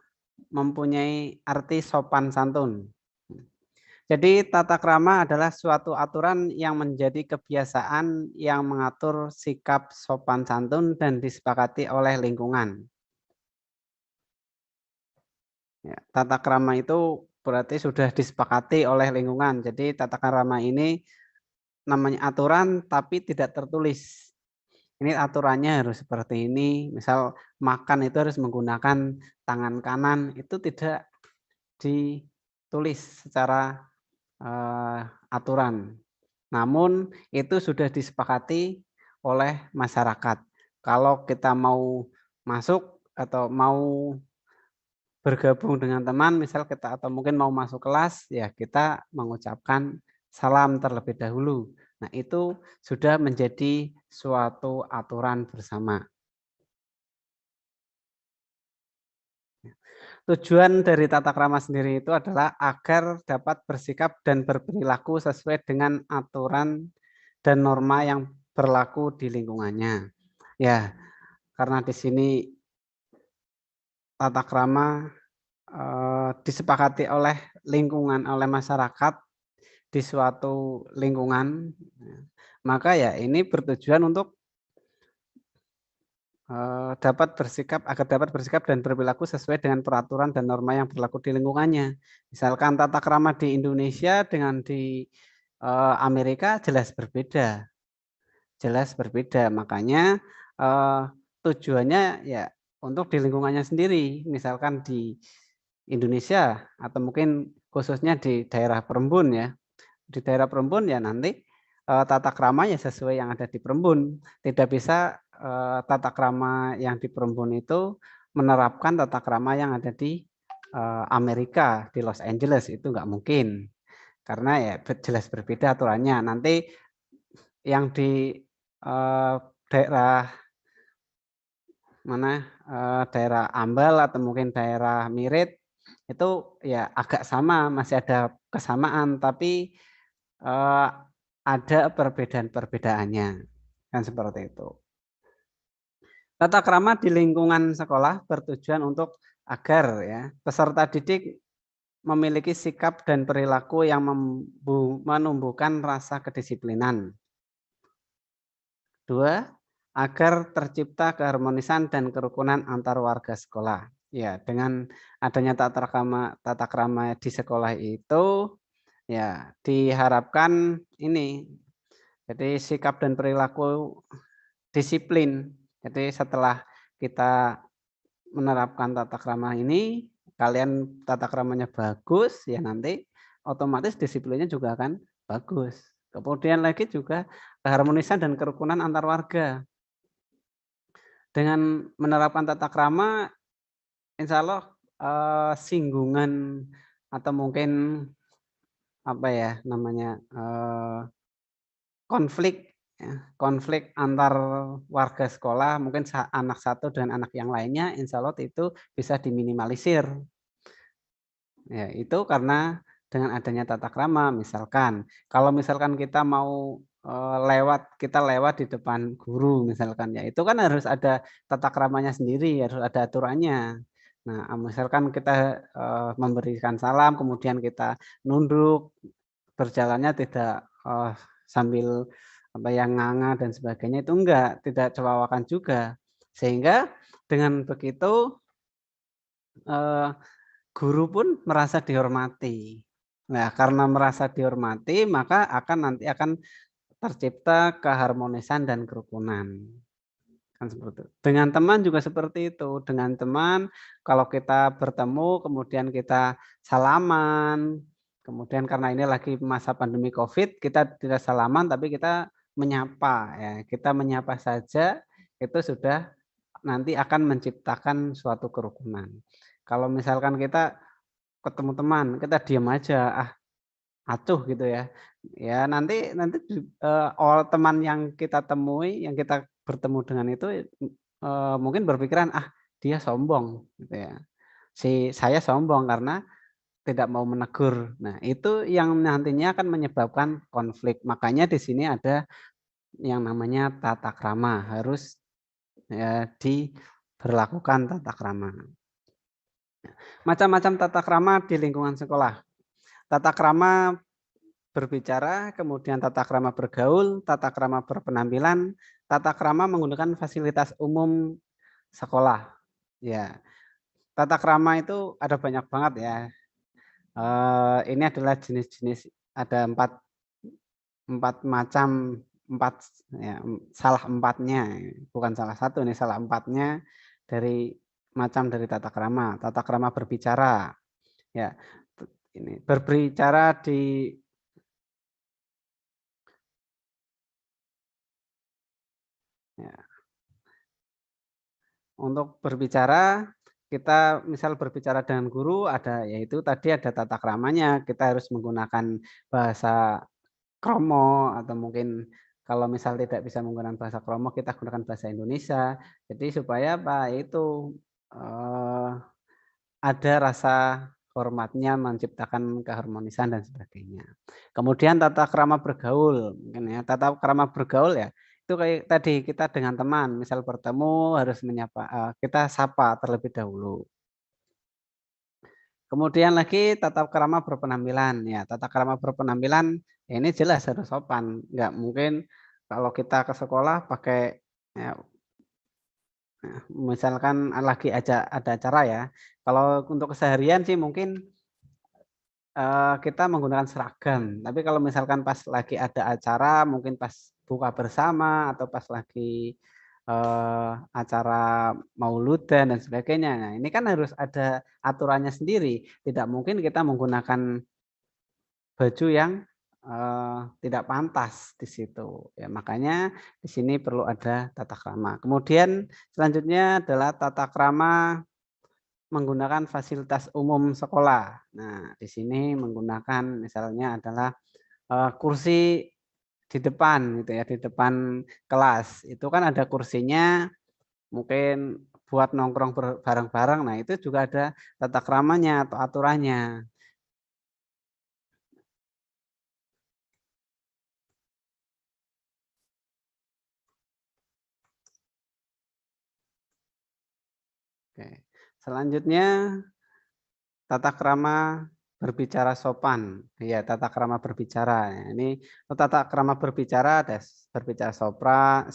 mempunyai arti sopan santun. Jadi tata krama adalah suatu aturan yang menjadi kebiasaan yang mengatur sikap sopan santun dan disepakati oleh lingkungan. Ya, tata krama itu berarti sudah disepakati oleh lingkungan. Jadi tata krama ini namanya aturan tapi tidak tertulis. Ini aturannya harus seperti ini. Misal makan itu harus menggunakan tangan kanan, itu tidak ditulis secara aturan. Namun itu sudah disepakati oleh masyarakat. Kalau kita mau masuk atau mau bergabung dengan teman, misal kita atau mungkin mau masuk kelas, ya kita mengucapkan salam terlebih dahulu. Nah, itu sudah menjadi suatu aturan bersama. Tujuan dari tata krama sendiri itu adalah agar dapat bersikap dan berperilaku sesuai dengan aturan dan norma yang berlaku di lingkungannya. Ya, karena di sini tata krama disepakati oleh lingkungan, oleh masyarakat di suatu lingkungan, maka ya ini bertujuan untuk agar dapat bersikap dan berperilaku sesuai dengan peraturan dan norma yang berlaku di lingkungannya. Misalkan tata krama di Indonesia dengan di Amerika jelas berbeda. Makanya tujuannya ya untuk di lingkungannya sendiri, misalkan di Indonesia atau mungkin khususnya di daerah Perembun ya. Di daerah Perembun ya nanti tata keramanya sesuai yang ada di Perembun. Tidak bisa tata krama yang di Perembun itu menerapkan tata krama yang ada di Amerika, di Los Angeles, itu nggak mungkin. Karena ya jelas berbeda aturannya. Nanti yang di daerah mana, daerah Ambal atau mungkin daerah Mirit itu ya agak sama, masih ada kesamaan, tapi ada perbedaan-perbedaannya, kan seperti itu. Tata krama di lingkungan sekolah bertujuan untuk agar ya peserta didik memiliki sikap dan perilaku yang menumbuhkan rasa kedisiplinan. 2, agar tercipta keharmonisan dan kerukunan antar warga sekolah. Ya, dengan adanya tata krama di sekolah itu ya diharapkan ini. Jadi sikap dan perilaku disiplin. Jadi setelah kita menerapkan tata krama ini, kalian tata kramanya bagus, ya nanti otomatis disiplinnya juga akan bagus. Kemudian lagi juga keharmonisan dan kerukunan antar warga. Dengan menerapkan tata krama, insya Allah singgungan atau mungkin apa ya namanya konflik konflik antar warga sekolah, mungkin anak satu dengan anak yang lainnya, insya Allah itu bisa diminimalisir. Ya, itu karena dengan adanya tata krama, misalkan kalau misalkan kita mau kita lewat di depan guru misalkan ya, itu kan harus ada tata kramanya sendiri, harus ada aturannya. Nah, misalkan kita memberikan salam, kemudian kita nunduk, berjalannya tidak sambil apa yang nganga dan sebagainya, itu tidak cewawakan juga. Sehingga dengan begitu guru pun merasa dihormati. Nah, karena merasa dihormati, maka nanti akan tercipta keharmonisan dan kerukunan. Kan seperti itu. Dengan teman juga seperti itu. Dengan teman, kalau kita bertemu, kemudian kita salaman, kemudian karena ini lagi masa pandemi COVID, kita tidak salaman, tapi kita menyapa. Ya. Kita menyapa saja, itu sudah nanti akan menciptakan suatu kerukunan. Kalau misalkan kita ketemu teman, kita diam aja, acuh gitu ya. Ya nanti teman yang kita temui, yang kita bertemu dengan itu mungkin berpikiran, dia sombong gitu ya. Saya sombong karena tidak mau menegur. Nah, itu yang nantinya akan menyebabkan konflik. Makanya di sini ada yang namanya tata krama, harus diberlakukan tata krama. Macam-macam tata krama di lingkungan sekolah. Tata krama berbicara, kemudian tata krama bergaul, tata krama berpenampilan, tata krama menggunakan fasilitas umum sekolah. Ya, tata krama itu ada banyak banget ya. Ini adalah jenis-jenis, ada empat macam, salah empatnya, bukan salah satu, ini salah empatnya dari tata krama. Tata krama berbicara, ya, ini berbicara di untuk berbicara, kita misal berbicara dengan guru, yaitu tadi ada tata kramanya, kita harus menggunakan bahasa kromo, atau mungkin kalau misal tidak bisa menggunakan bahasa kromo, kita gunakan bahasa Indonesia. Jadi supaya itu ada rasa hormatnya, menciptakan keharmonisan dan sebagainya. Kemudian tata krama bergaul, mungkin ya, tata krama bergaul ya, itu kayak tadi kita dengan teman, misal bertemu harus menyapa, kita sapa terlebih dahulu. Kemudian lagi tata krama berpenampilan, ya tata krama berpenampilan ya ini jelas harus sopan, nggak mungkin kalau kita ke sekolah pakai ya, misalkan lagi ada acara ya. Kalau untuk keseharian sih mungkin kita menggunakan seragam. Tapi kalau misalkan pas lagi ada acara, mungkin pas buka bersama atau pas lagi acara mauludan dan sebagainya. Nah, ini kan harus ada aturannya sendiri. Tidak mungkin kita menggunakan baju yang tidak pantas di situ. Ya, makanya di sini perlu ada tata krama. Kemudian selanjutnya adalah tata krama menggunakan fasilitas umum sekolah. Nah, di sini menggunakan misalnya adalah kursi di depan gitu ya, di depan kelas. Itu kan ada kursinya mungkin buat nongkrong bareng-bareng. Nah, itu juga ada tata kramanya atau aturannya. Oke. Selanjutnya tata krama berbicara sopan. Ya, tata krama berbicara. Ini tata krama berbicara ada berbicara sopan,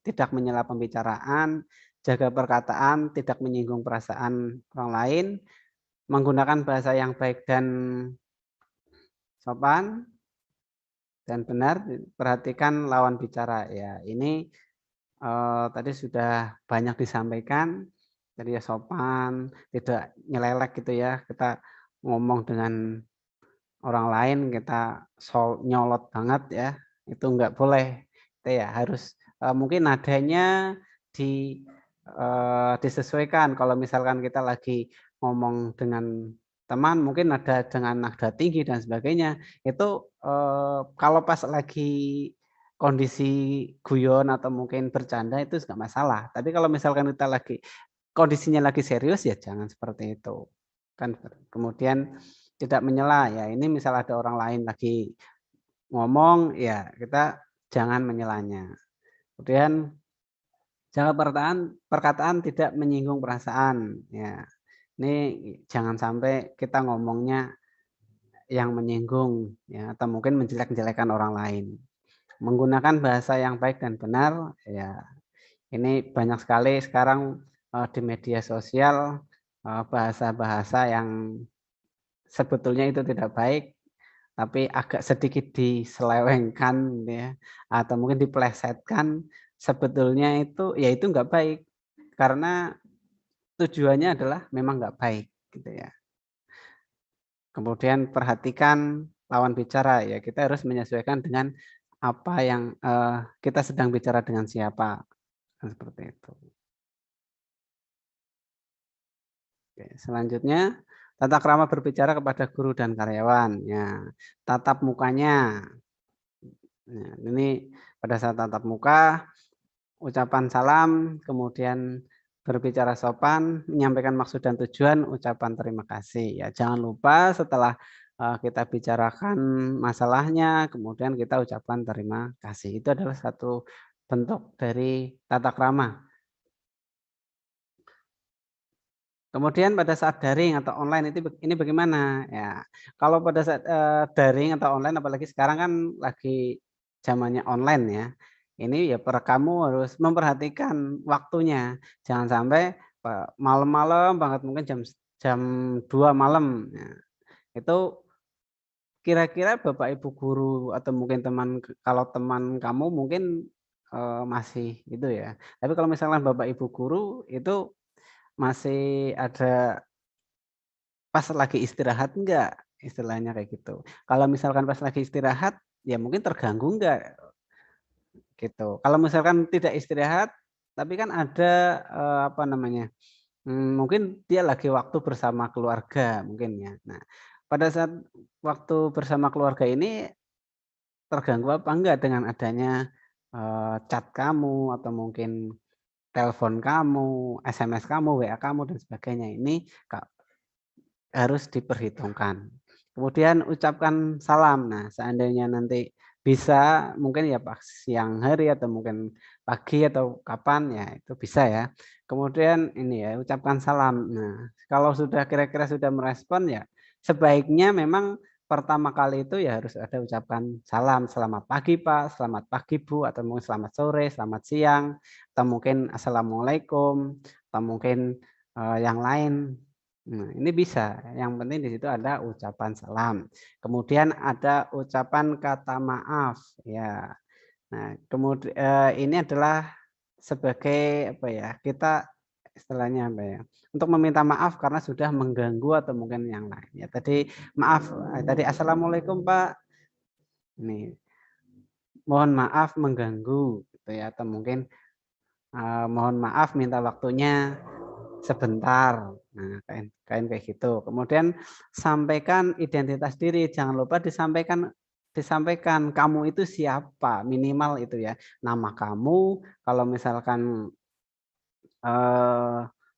tidak menyela pembicaraan, jaga perkataan, tidak menyinggung perasaan orang lain, menggunakan bahasa yang baik dan sopan dan benar, perhatikan lawan bicara. Ya, ini tadi sudah banyak disampaikan. Jadi ya sopan, tidak nyelelek gitu ya. Kita ngomong dengan orang lain kita nyolot banget ya. Itu enggak boleh. Itu ya harus mungkin nadanya disesuaikan. Kalau misalkan kita lagi ngomong dengan teman mungkin dengan nada tinggi dan sebagainya. Itu kalau pas lagi kondisi guyon atau mungkin bercanda itu enggak masalah. Tapi kalau misalkan kita kondisinya lagi serius ya jangan seperti itu. Kan kemudian tidak menyela ya. Ini misal ada orang lain lagi ngomong ya kita jangan menyelanya. Kemudian jaga perkataan tidak menyinggung perasaan ya. Ini jangan sampai kita ngomongnya yang menyinggung ya atau mungkin menjelek-jelekan orang lain. Menggunakan bahasa yang baik dan benar ya. Ini banyak sekali sekarang di media sosial bahasa-bahasa yang sebetulnya itu tidak baik tapi agak sedikit diselewengkan ya atau mungkin dipelesetkan sebetulnya itu ya itu enggak baik karena tujuannya adalah memang enggak baik gitu ya. Kemudian perhatikan lawan bicara ya kita harus menyesuaikan dengan apa yang kita sedang bicara dengan siapa seperti itu. Oke, selanjutnya tata krama berbicara kepada guru dan karyawan ya tatap mukanya. Nah, ini pada saat tatap muka ucapan salam, kemudian berbicara sopan, menyampaikan maksud dan tujuan, ucapan terima kasih. Ya, jangan lupa setelah kita bicarakan masalahnya, kemudian kita ucapkan terima kasih. Itu adalah satu bentuk dari tata krama. Kemudian pada saat daring atau online ini bagaimana? Ya, kalau pada saat daring atau online, apalagi sekarang kan lagi zamannya online ya. Ini ya kamu harus memperhatikan waktunya. Jangan sampai malam-malam banget mungkin jam 2 malam. Ya. Itu kira-kira Bapak Ibu guru atau mungkin kalau teman kamu mungkin masih itu ya. Tapi kalau misalnya Bapak Ibu guru itu masih ada pas lagi istirahat enggak? Istilahnya kayak gitu. Kalau misalkan pas lagi istirahat, ya mungkin terganggu enggak? Gitu. Kalau misalkan tidak istirahat, tapi kan ada apa namanya? Mungkin dia lagi waktu bersama keluarga mungkin ya. Nah, pada saat waktu bersama keluarga ini terganggu apa enggak dengan adanya chat kamu atau mungkin telepon kamu, SMS kamu, WA kamu dan sebagainya. Ini harus diperhitungkan. Kemudian ucapkan salam. Nah, seandainya nanti bisa mungkin ya pas siang hari atau mungkin pagi atau kapan ya itu bisa ya. Kemudian ini ya ucapkan salam. Nah, kalau sudah kira-kira sudah merespon ya sebaiknya memang pertama kali itu ya harus ada ucapan salam, selamat pagi Pak, selamat pagi Bu, atau mungkin selamat sore, selamat siang, atau mungkin assalamualaikum, atau mungkin yang lain. Nah, ini bisa. Yang penting di situ ada ucapan salam. Kemudian ada ucapan kata maaf, ya. Nah, kemudian ini adalah sebagai apa ya, kita istilahnya apa ya, untuk meminta maaf karena sudah mengganggu atau mungkin yang lain ya. Tadi maaf, tadi assalamualaikum Pak, nih mohon maaf mengganggu gitu ya, atau mungkin mohon maaf minta waktunya sebentar. Nah, kayak gitu. Kemudian sampaikan identitas diri, jangan lupa disampaikan kamu itu siapa, minimal itu ya. Nama kamu, kalau misalkan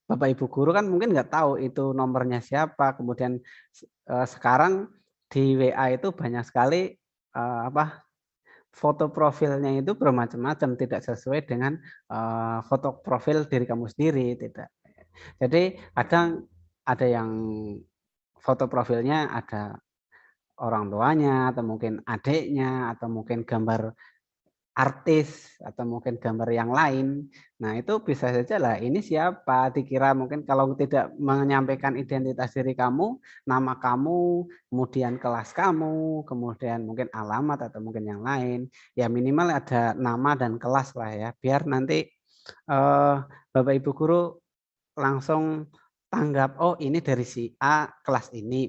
Bapak Ibu guru kan mungkin nggak tahu itu nomornya siapa. Kemudian sekarang di WA itu banyak sekali foto profilnya itu bermacam-macam, tidak sesuai dengan foto profil diri kamu sendiri, tidak. Jadi kadang ada yang foto profilnya ada orang tuanya, atau mungkin adiknya, atau mungkin gambar artis, atau mungkin gambar yang lain. Nah, itu bisa saja lah, ini siapa, dikira mungkin kalau tidak menyampaikan identitas diri kamu, nama kamu, kemudian kelas kamu, kemudian mungkin alamat atau mungkin yang lain. Ya minimal ada nama dan kelas lah ya, biar nanti Bapak Ibu guru langsung tanggap, oh ini dari si A kelas ini.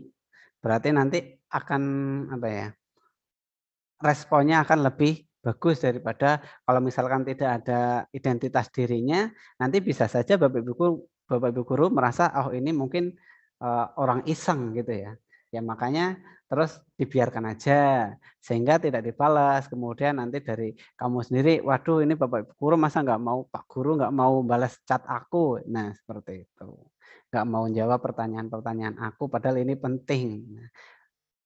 Berarti nanti akan apa ya? Responnya akan lebih bagus daripada kalau misalkan tidak ada identitas dirinya, nanti bisa saja Bapak Ibu guru merasa oh ini mungkin orang iseng gitu ya. Ya makanya terus dibiarkan aja sehingga tidak dibalas. Kemudian nanti dari kamu sendiri, waduh ini Bapak Ibu guru masa nggak mau, Pak Guru nggak mau balas chat aku. Nah seperti itu. Nggak mau jawab pertanyaan-pertanyaan aku padahal ini penting. Nah,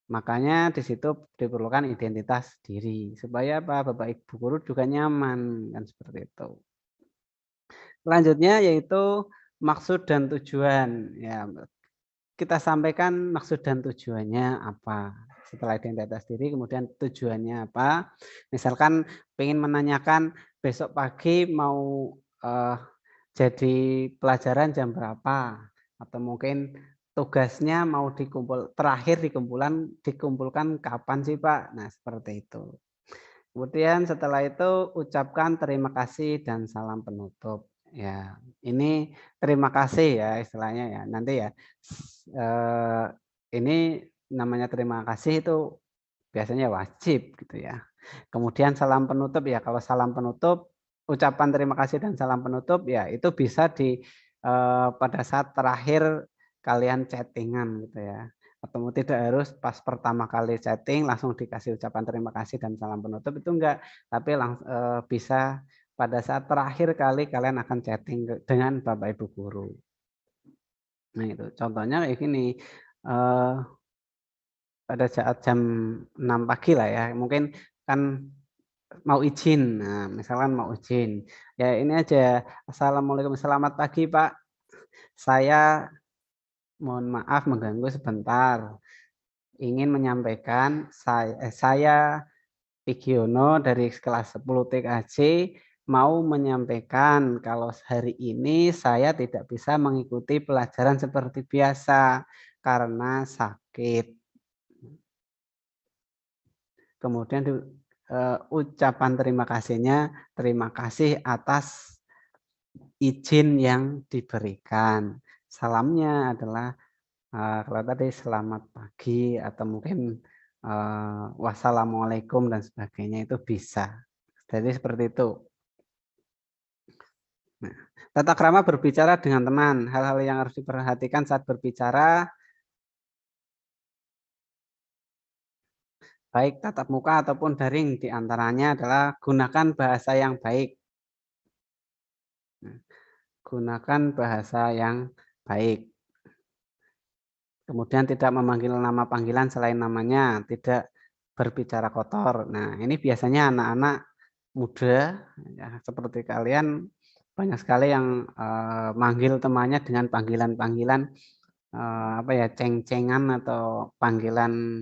makanya di situ diperlukan identitas diri supaya apa, Bapak Ibu guru juga nyaman kan seperti itu. Selanjutnya yaitu maksud dan tujuan. Ya, kita sampaikan maksud dan tujuannya apa. Setelah identitas diri kemudian tujuannya apa. Misalkan pengen menanyakan besok pagi mau jadi pelajaran jam berapa, atau mungkin tugasnya mau terakhir dikumpulkan kapan sih Pak? Nah seperti itu. Kemudian setelah itu ucapkan terima kasih dan salam penutup. Ya, ini terima kasih ya istilahnya ya. Nanti ya ini namanya terima kasih itu biasanya wajib gitu ya. Kemudian salam penutup ya, kalau salam penutup, ucapan terima kasih dan salam penutup ya itu bisa pada saat terakhir kalian chattingan gitu ya. Atau tidak harus pas pertama kali chatting langsung dikasih ucapan terima kasih dan salam penutup, itu enggak, tapi bisa pada saat terakhir kali kalian akan chatting dengan Bapak Ibu guru. Nah itu contohnya kayak gini, pada saat jam 6 pagi lah ya, mungkin kan mau izin. Nah, misalkan mau izin. Ya ini aja. Assalamualaikum, selamat pagi Pak. Saya mohon maaf mengganggu sebentar. Ingin menyampaikan saya Pigiono dari kelas 10 TKJ mau menyampaikan kalau hari ini saya tidak bisa mengikuti pelajaran seperti biasa karena sakit. Kemudian ucapan terima kasihnya, terima kasih atas izin yang diberikan. Salamnya adalah kalau tadi selamat pagi atau mungkin wassalamualaikum dan sebagainya itu bisa. Jadi seperti itu. Nah, tata krama berbicara dengan teman. Hal-hal yang harus diperhatikan saat berbicara, baik tatap muka ataupun daring, diantaranya adalah gunakan bahasa yang baik. Gunakan bahasa yang baik. Kemudian tidak memanggil nama panggilan selain namanya, tidak berbicara kotor. Nah, ini biasanya anak-anak muda ya, seperti kalian banyak sekali yang manggil temannya dengan panggilan-panggilan apa ya, ceng-cengan atau panggilan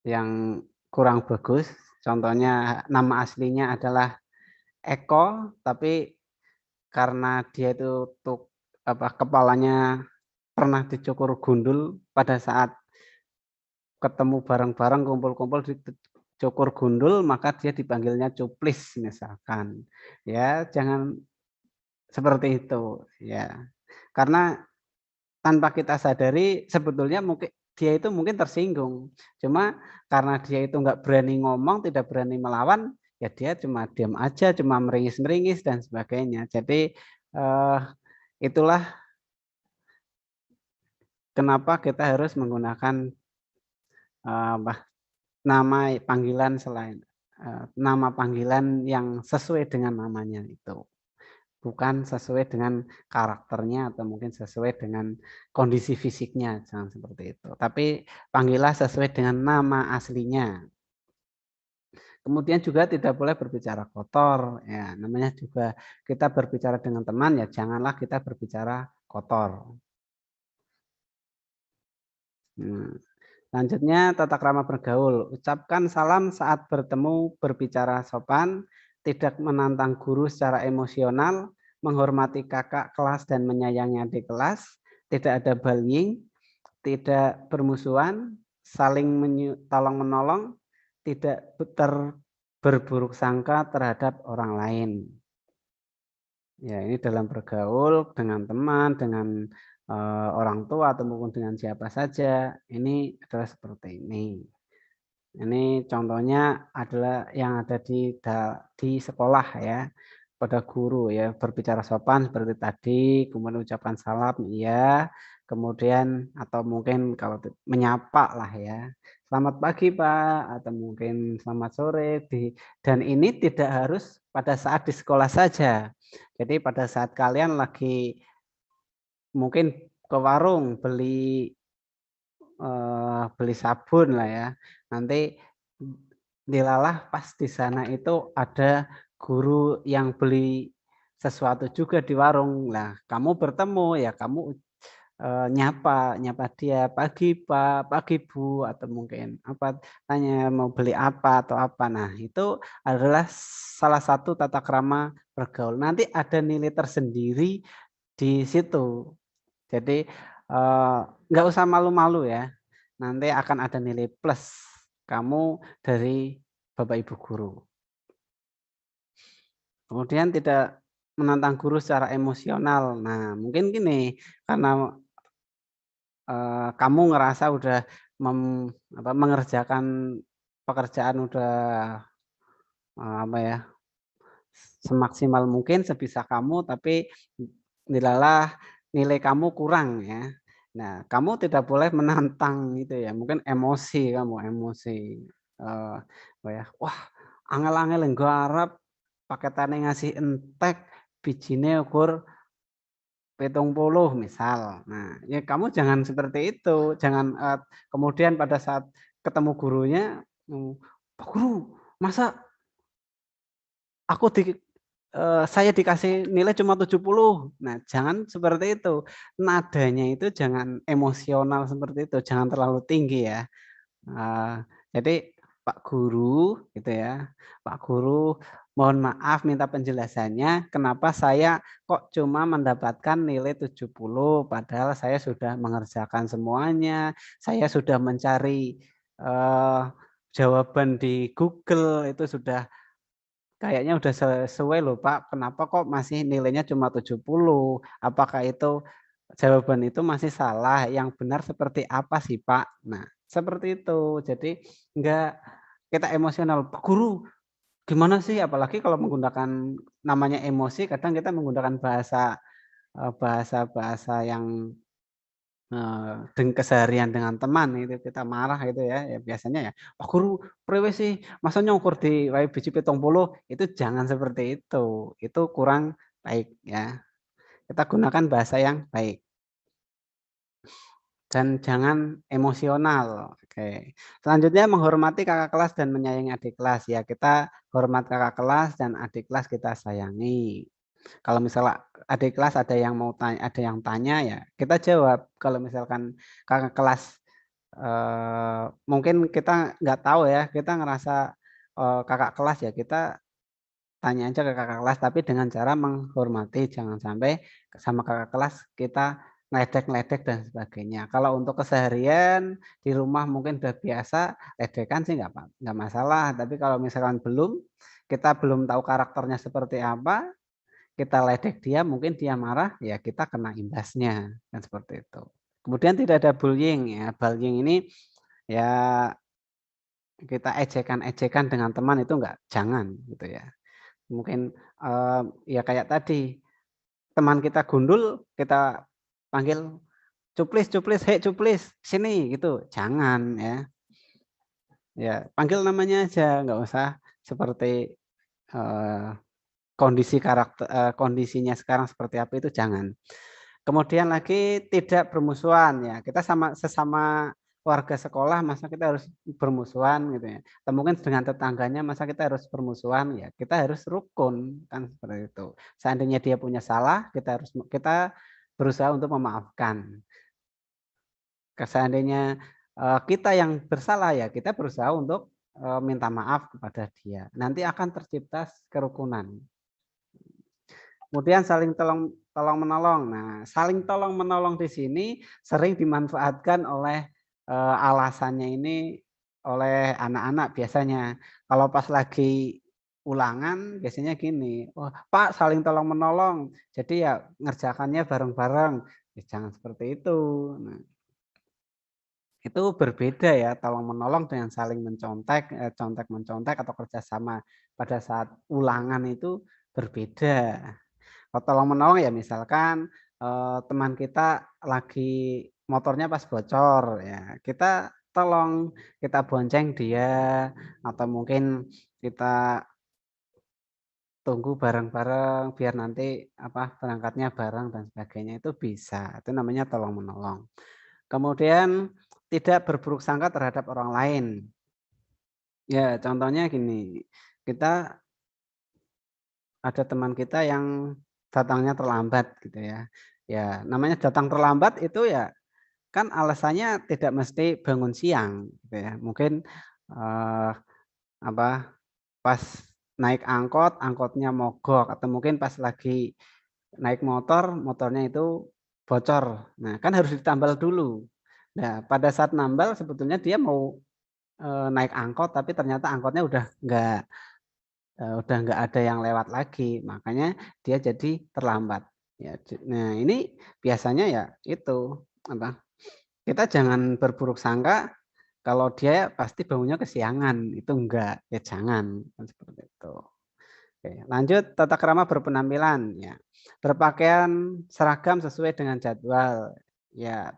yang kurang bagus. Contohnya nama aslinya adalah Eko, tapi karena dia itu kepalanya pernah dicukur gundul pada saat ketemu bareng-bareng kumpul-kumpul cukur gundul maka dia dipanggilnya cuplis misalkan. Ya, jangan seperti itu ya. Karena tanpa kita sadari sebetulnya mungkin dia itu mungkin tersinggung. Cuma karena dia itu nggak berani ngomong, tidak berani melawan, ya dia cuma diam aja, cuma meringis-meringis dan sebagainya. Jadi itulah kenapa kita harus menggunakan nama panggilan selain nama panggilan yang sesuai dengan namanya itu. Bukan sesuai dengan karakternya atau mungkin sesuai dengan kondisi fisiknya, jangan seperti itu. Tapi panggillah sesuai dengan nama aslinya. Kemudian juga tidak boleh berbicara kotor, ya namanya juga kita berbicara dengan teman ya janganlah kita berbicara kotor. Selanjutnya tata krama bergaul. Ucapkan salam saat bertemu, berbicara sopan, tidak menantang guru secara emosional, menghormati kakak kelas dan menyayangi adik kelas, tidak ada bullying, tidak bermusuhan, saling tolong menolong, tidak berburuk sangka terhadap orang lain. Ya, ini dalam bergaul dengan teman, dengan orang tua atau mungkin dengan siapa saja, ini adalah seperti ini. Ini contohnya adalah yang ada di sekolah ya, pada guru ya, berbicara sopan seperti tadi, kemudian ucapkan salam iya, kemudian atau mungkin kalau menyapa lah ya, selamat pagi Pak, atau mungkin selamat sore, dan ini tidak harus pada saat di sekolah saja. Jadi pada saat kalian lagi mungkin ke warung beli sabun lah ya. Nanti dilalah pas di sana itu ada guru yang beli sesuatu juga di warung. Nah, kamu bertemu ya kamu nyapa dia, pagi Pak, pagi Bu, atau mungkin apa tanya mau beli apa atau apa. Nah, itu adalah salah satu tata krama bergaul. Nanti ada nilai tersendiri di situ. Jadi nggak usah malu-malu ya. Nanti akan ada nilai plus kamu dari Bapak Ibu guru. Kemudian tidak menantang guru secara emosional. Nah, mungkin gini, karena kamu ngerasa udah mengerjakan pekerjaan udah apa ya, semaksimal mungkin sebisa kamu, tapi dilalah nilai kamu kurang ya. Nah, kamu tidak boleh menantang itu ya, mungkin emosi kamu, emosi. Wah, angel-angel nggarap paketane ngasih entek bijine ukur 70 misal. Nah, ya kamu jangan seperti itu, jangan kemudian pada saat ketemu gurunya, Pak Guru, masa aku saya dikasih nilai cuma 70. Nah, jangan seperti itu. Nadanya itu jangan emosional seperti itu, jangan terlalu tinggi ya. Jadi Pak Guru gitu ya, Pak Guru mohon maaf minta penjelasannya kenapa saya kok cuma mendapatkan nilai 70 padahal saya sudah mengerjakan semuanya, saya sudah mencari jawaban di Google itu sudah kayaknya udah sesuai loh Pak, kenapa kok masih nilainya cuma 70? Apakah itu jawaban itu masih salah? Yang benar seperti apa sih Pak? Nah, seperti itu. Jadi enggak kita emosional, Pak Guru gimana sih? Apalagi kalau menggunakan namanya emosi, kadang kita menggunakan bahasa yang keseharian dengan teman itu kita marah gitu ya biasanya ya, "Pak Guru priwe sih masa nyukur di wae biji 70?" Itu jangan seperti itu kurang baik ya. Kita gunakan bahasa yang baik. Dan jangan emosional, oke. Selanjutnya menghormati kakak kelas dan menyayangi adik kelas ya, kita hormat kakak kelas dan adik kelas kita sayangi. Kalau misalnya adik kelas ada yang mau tanya, ada yang tanya ya kita jawab. Kalau misalkan kakak kelas mungkin kita nggak tahu ya, kita ngerasa kakak kelas ya kita tanya aja ke kakak kelas tapi dengan cara menghormati, jangan sampai sama kakak kelas kita ledek-ledek dan sebagainya. Kalau untuk keseharian di rumah mungkin udah biasa, ledekan sih nggak masalah. Tapi kalau misalkan kita belum tahu karakternya seperti apa, kita ledek dia, mungkin dia marah, ya kita kena imbasnya, kan seperti itu. Kemudian tidak ada bullying ya. Bullying ini ya kita ejekan-ejekan dengan teman itu jangan gitu ya. Mungkin ya kayak tadi teman kita gundul, kita panggil cuplis, cuplis, hei cuplis, sini gitu, jangan ya. Ya panggil namanya aja, nggak usah seperti kondisinya sekarang seperti apa itu jangan. Kemudian lagi tidak bermusuhan ya. Kita sesama warga sekolah masa kita harus bermusuhan gitu ya. Atau mungkin dengan tetangganya masa kita harus bermusuhan ya. Kita harus rukun kan seperti itu. Seandainya dia punya salah, kita berusaha untuk memaafkan. Seandainya kita yang bersalah ya, kita berusaha untuk minta maaf kepada dia. Nanti akan tercipta kerukunan. Kemudian saling tolong menolong. Nah, saling tolong menolong di sini sering dimanfaatkan oleh alasannya ini oleh anak-anak biasanya. Kalau pas lagi ulangan biasanya gini, wah Pak saling tolong menolong. Jadi ya ngerjakannya bareng-bareng. Ya, jangan seperti itu. Nah, itu berbeda ya, tolong menolong dengan saling mencontek, contek-mencontek atau kerjasama pada saat ulangan itu berbeda. Kalau tolong menolong ya misalkan teman kita lagi motornya pas bocor ya, kita tolong, kita bonceng dia atau mungkin kita tunggu bareng-bareng biar nanti berangkatnya bareng dan sebagainya itu bisa. Itu namanya tolong menolong. Kemudian tidak berburuk sangka terhadap orang lain. Ya, contohnya gini, kita ada teman kita yang datangnya terlambat gitu ya. Ya, namanya datang terlambat itu ya kan alasannya tidak mesti bangun siang gitu ya. Mungkin pas naik angkot, angkotnya mogok atau mungkin pas lagi naik motor, motornya itu bocor. Nah, kan harus ditambal dulu. Nah, pada saat nambal sebetulnya dia mau naik angkot tapi ternyata angkotnya udah nggak ada yang lewat lagi, makanya dia jadi terlambat. Ya, nah ini biasanya ya itu kita jangan berburuk sangka kalau dia pasti bangunnya kesiangan, itu enggak, ya jangan kan seperti itu. Oke, lanjut tata krama berpenampilan ya. Berpakaian seragam sesuai dengan jadwal. Ya,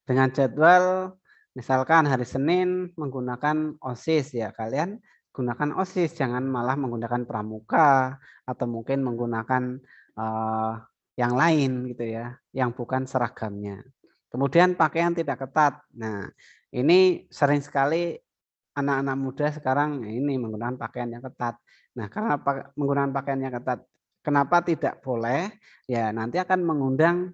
dengan jadwal misalkan hari Senin menggunakan OSIS ya, kalian gunakan OSIS, jangan malah menggunakan pramuka atau mungkin menggunakan yang lain gitu ya, yang bukan seragamnya. Kemudian pakaian tidak ketat. Nah, ini sering sekali anak-anak muda sekarang ini menggunakan pakaian yang ketat. Nah, karena menggunakan pakaian yang ketat, kenapa tidak boleh? Ya, nanti akan mengundang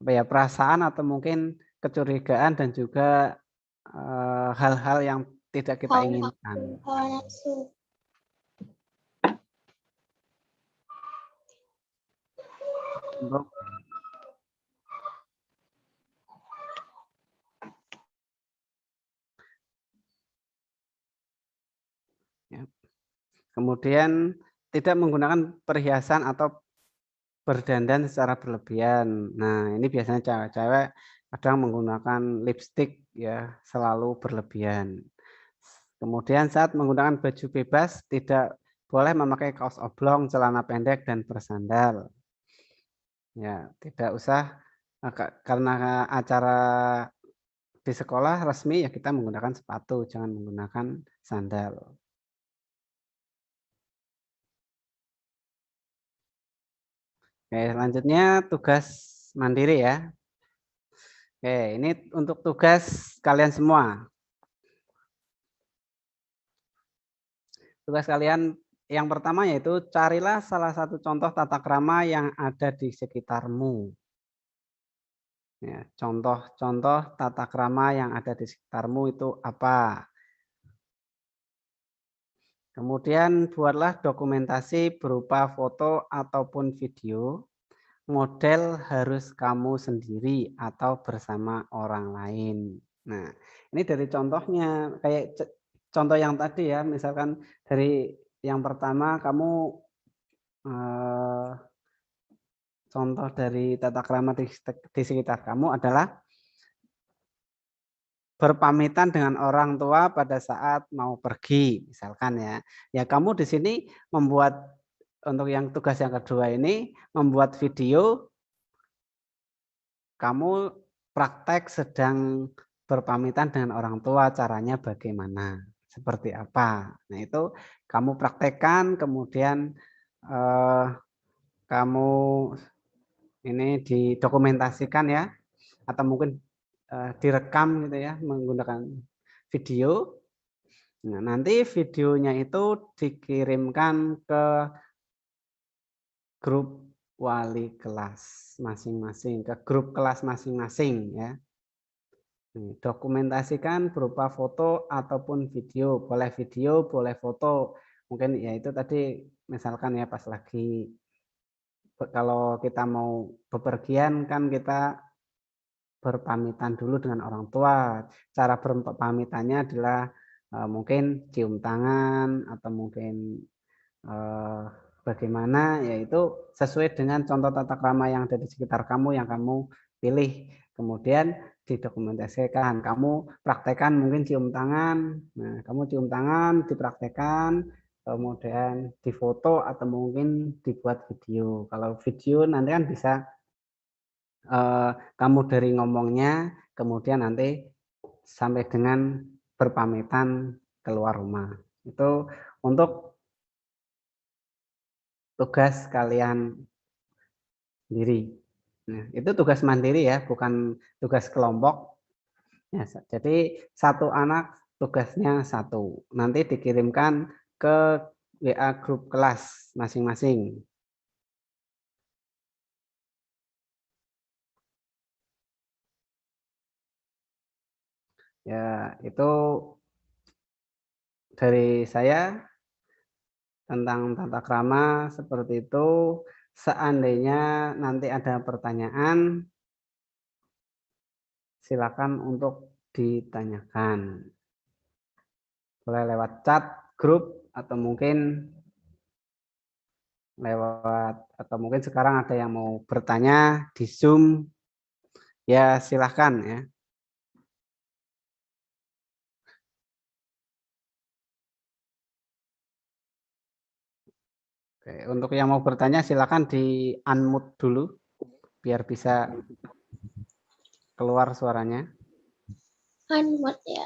perasaan atau mungkin kecurigaan dan juga hal-hal yang tidak kita inginkan. Ya. Kemudian tidak menggunakan perhiasan atau berdandan secara berlebihan. Nah, ini biasanya cewek-cewek kadang menggunakan lipstik ya, selalu berlebihan. Kemudian saat menggunakan baju bebas tidak boleh memakai kaos oblong, celana pendek dan bersandal. Ya, tidak usah karena acara di sekolah resmi ya kita menggunakan sepatu, jangan menggunakan sandal. Oke, selanjutnya tugas mandiri ya. Oke, ini untuk tugas kalian semua. Tugas kalian yang pertama yaitu carilah salah satu contoh tata krama yang ada di sekitarmu. Ya, contoh-contoh tata krama yang ada di sekitarmu itu apa? Kemudian buatlah dokumentasi berupa foto ataupun video model harus kamu sendiri atau bersama orang lain. Nah, ini dari contohnya, kayak contoh yang tadi ya, misalkan dari yang pertama kamu contoh dari tata krama di sekitar kamu adalah berpamitan dengan orang tua pada saat mau pergi, misalkan ya. Ya kamu di sini membuat, untuk yang tugas yang kedua ini, membuat video kamu praktek sedang berpamitan dengan orang tua, caranya bagaimana, seperti apa. Nah itu kamu praktekkan, kemudian kamu ini didokumentasikan ya, atau mungkin direkam gitu ya menggunakan video. Nah, nanti videonya itu dikirimkan ke grup wali kelas masing-masing, ke grup kelas masing-masing ya. Dokumentasikan berupa foto ataupun video, boleh foto. Mungkin ya itu tadi misalkan ya pas lagi kalau kita mau bepergian kan kita berpamitan dulu dengan orang tua. Cara berpamitannya adalah mungkin cium tangan atau mungkin bagaimana, yaitu sesuai dengan contoh tata krama yang ada di sekitar kamu yang kamu pilih. Kemudian didokumentasikan, kamu praktekkan mungkin cium tangan. Nah, kamu cium tangan, dipraktekkan, kemudian difoto atau mungkin dibuat video. Kalau video nanti kan bisa kamu dari ngomongnya, kemudian nanti sampai dengan berpamitan keluar rumah. Itu untuk tugas kalian sendiri. Nah, itu tugas mandiri ya, bukan tugas kelompok. Ya, jadi satu anak tugasnya satu. Nanti dikirimkan ke WA grup kelas masing-masing. Ya, itu dari saya tentang tata krama seperti itu. Seandainya nanti ada pertanyaan, silakan untuk ditanyakan. Boleh lewat chat grup atau mungkin sekarang ada yang mau bertanya di Zoom, ya silahkan ya. Oke, untuk yang mau bertanya silakan di unmute dulu biar bisa keluar suaranya. Unmute ya,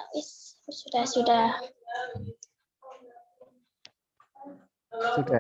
sudah. Sudah.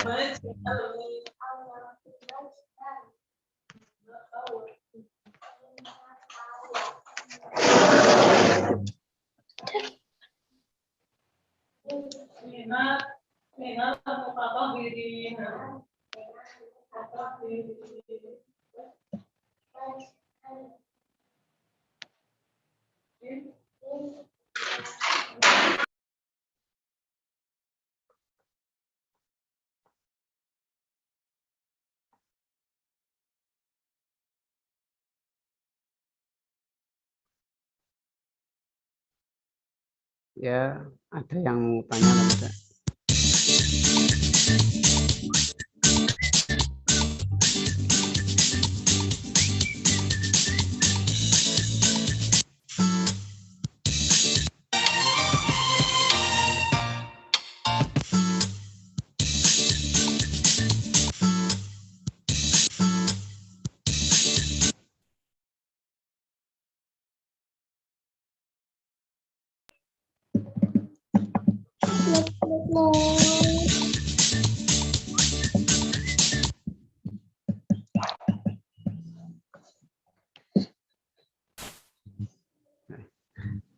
Ya, ada yang mau tanya enggak?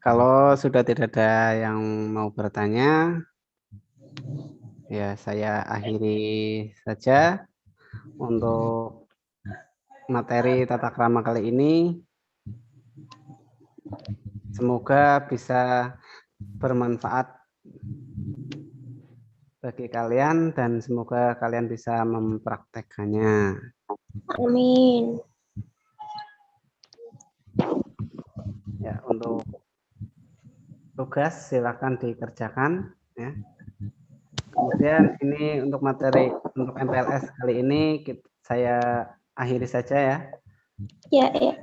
Kalau sudah tidak ada yang mau bertanya, ya saya akhiri saja untuk materi tata krama kali ini. Semoga bisa bermanfaat bagi kalian dan semoga kalian bisa mempraktekannya. Amin. Ya, untuk tugas silakan dikerjakan ya. Kemudian ini untuk materi untuk MPLS kali ini saya akhiri saja ya. Ya, ya.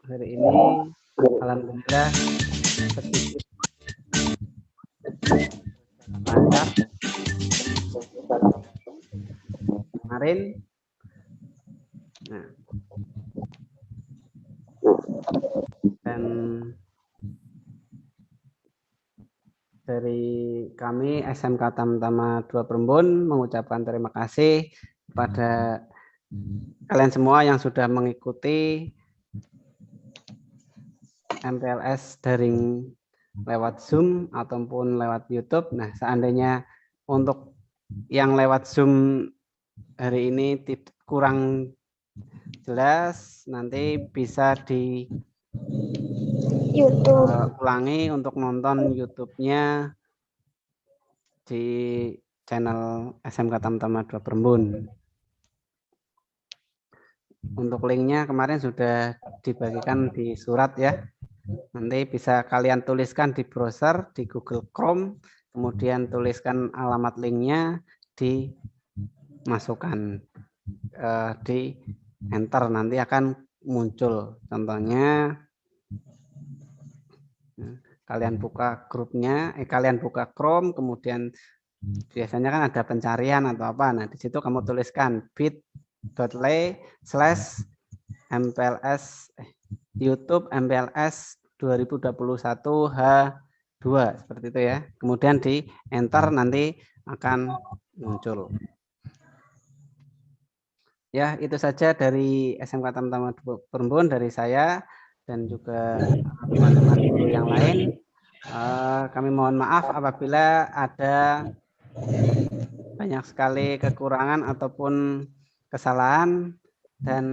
Hari ini alhamdulillah sedikit lancar. Kemarin nah, dan dari kami SMK Tamtama 2 Perembun mengucapkan terima kasih kepada kalian semua yang sudah mengikuti MPLS daring lewat Zoom ataupun lewat YouTube. Nah, seandainya untuk yang lewat Zoom hari ini kurang jelas, nanti bisa di YouTube. ulangi untuk nonton YouTube-nya di channel SMK Tamtama 2 Perembun. Untuk linknya kemarin sudah dibagikan di surat ya. Nanti bisa kalian tuliskan di browser di Google Chrome, kemudian tuliskan alamat linknya, dimasukkan di enter, nanti akan muncul. Contohnya kalian buka grupnya, kalian buka Chrome, kemudian biasanya kan ada pencarian atau apa. Nah, di situ kamu tuliskan bit.ly/MPLS YouTube MPLS 2021 H2 seperti itu ya. Kemudian di enter, nanti akan muncul. Ya, itu saja dari SMK Tamtama 2 Perembun dari saya dan juga teman-teman guru yang lain. Kami mohon maaf apabila ada banyak sekali kekurangan ataupun kesalahan, dan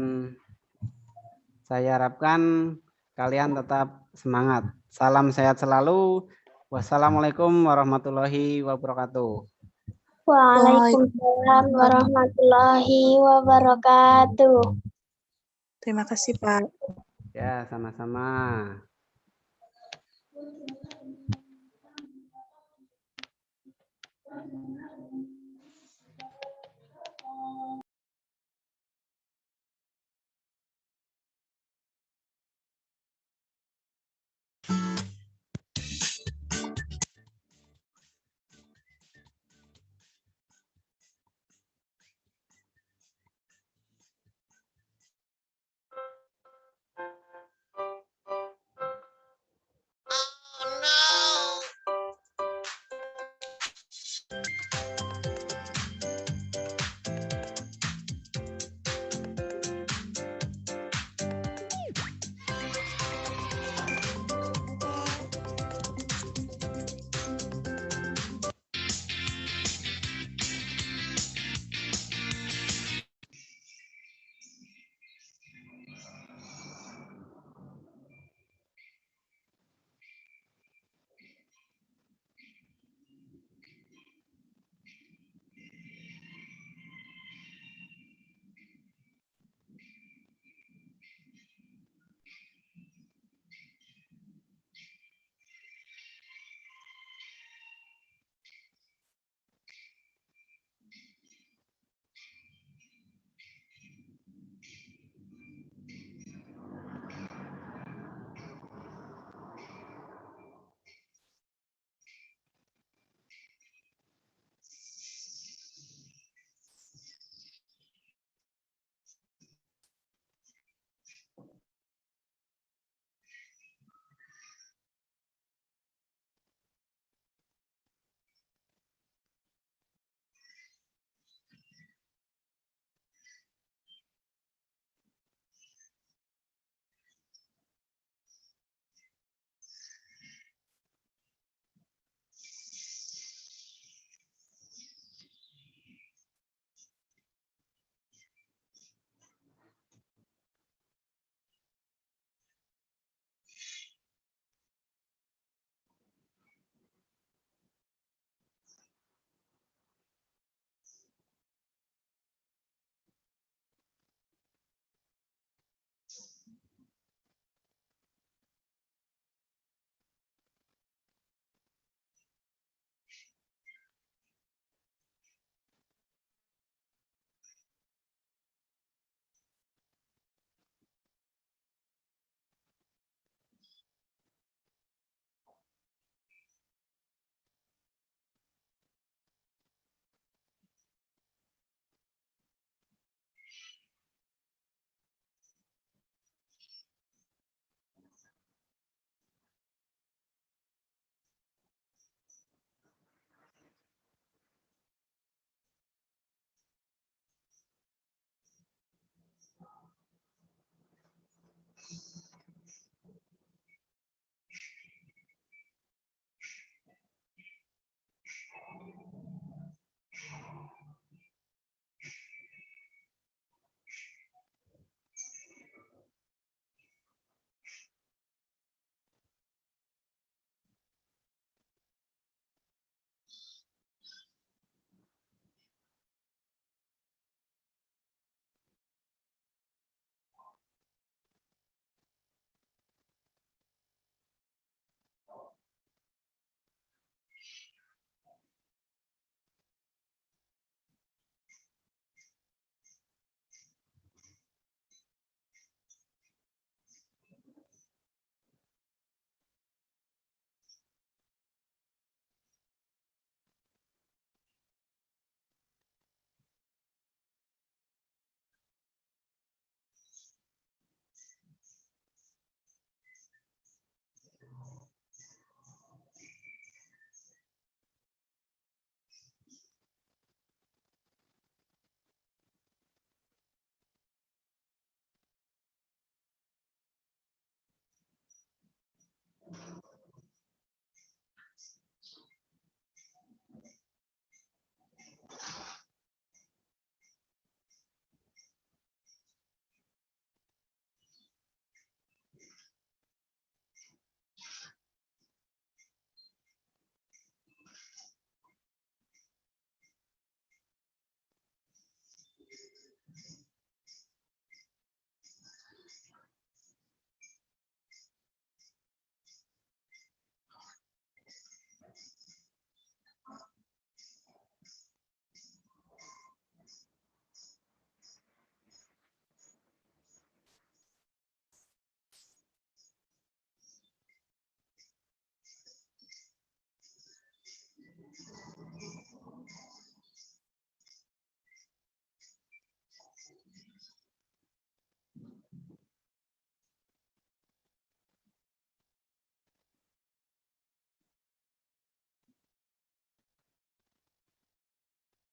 saya harapkan kalian tetap semangat. Salam sehat selalu. Wassalamualaikum warahmatullahi wabarakatuh. Waalaikumsalam warahmatullahi wabarakatuh. Terima kasih, Pak. Ya, sama-sama.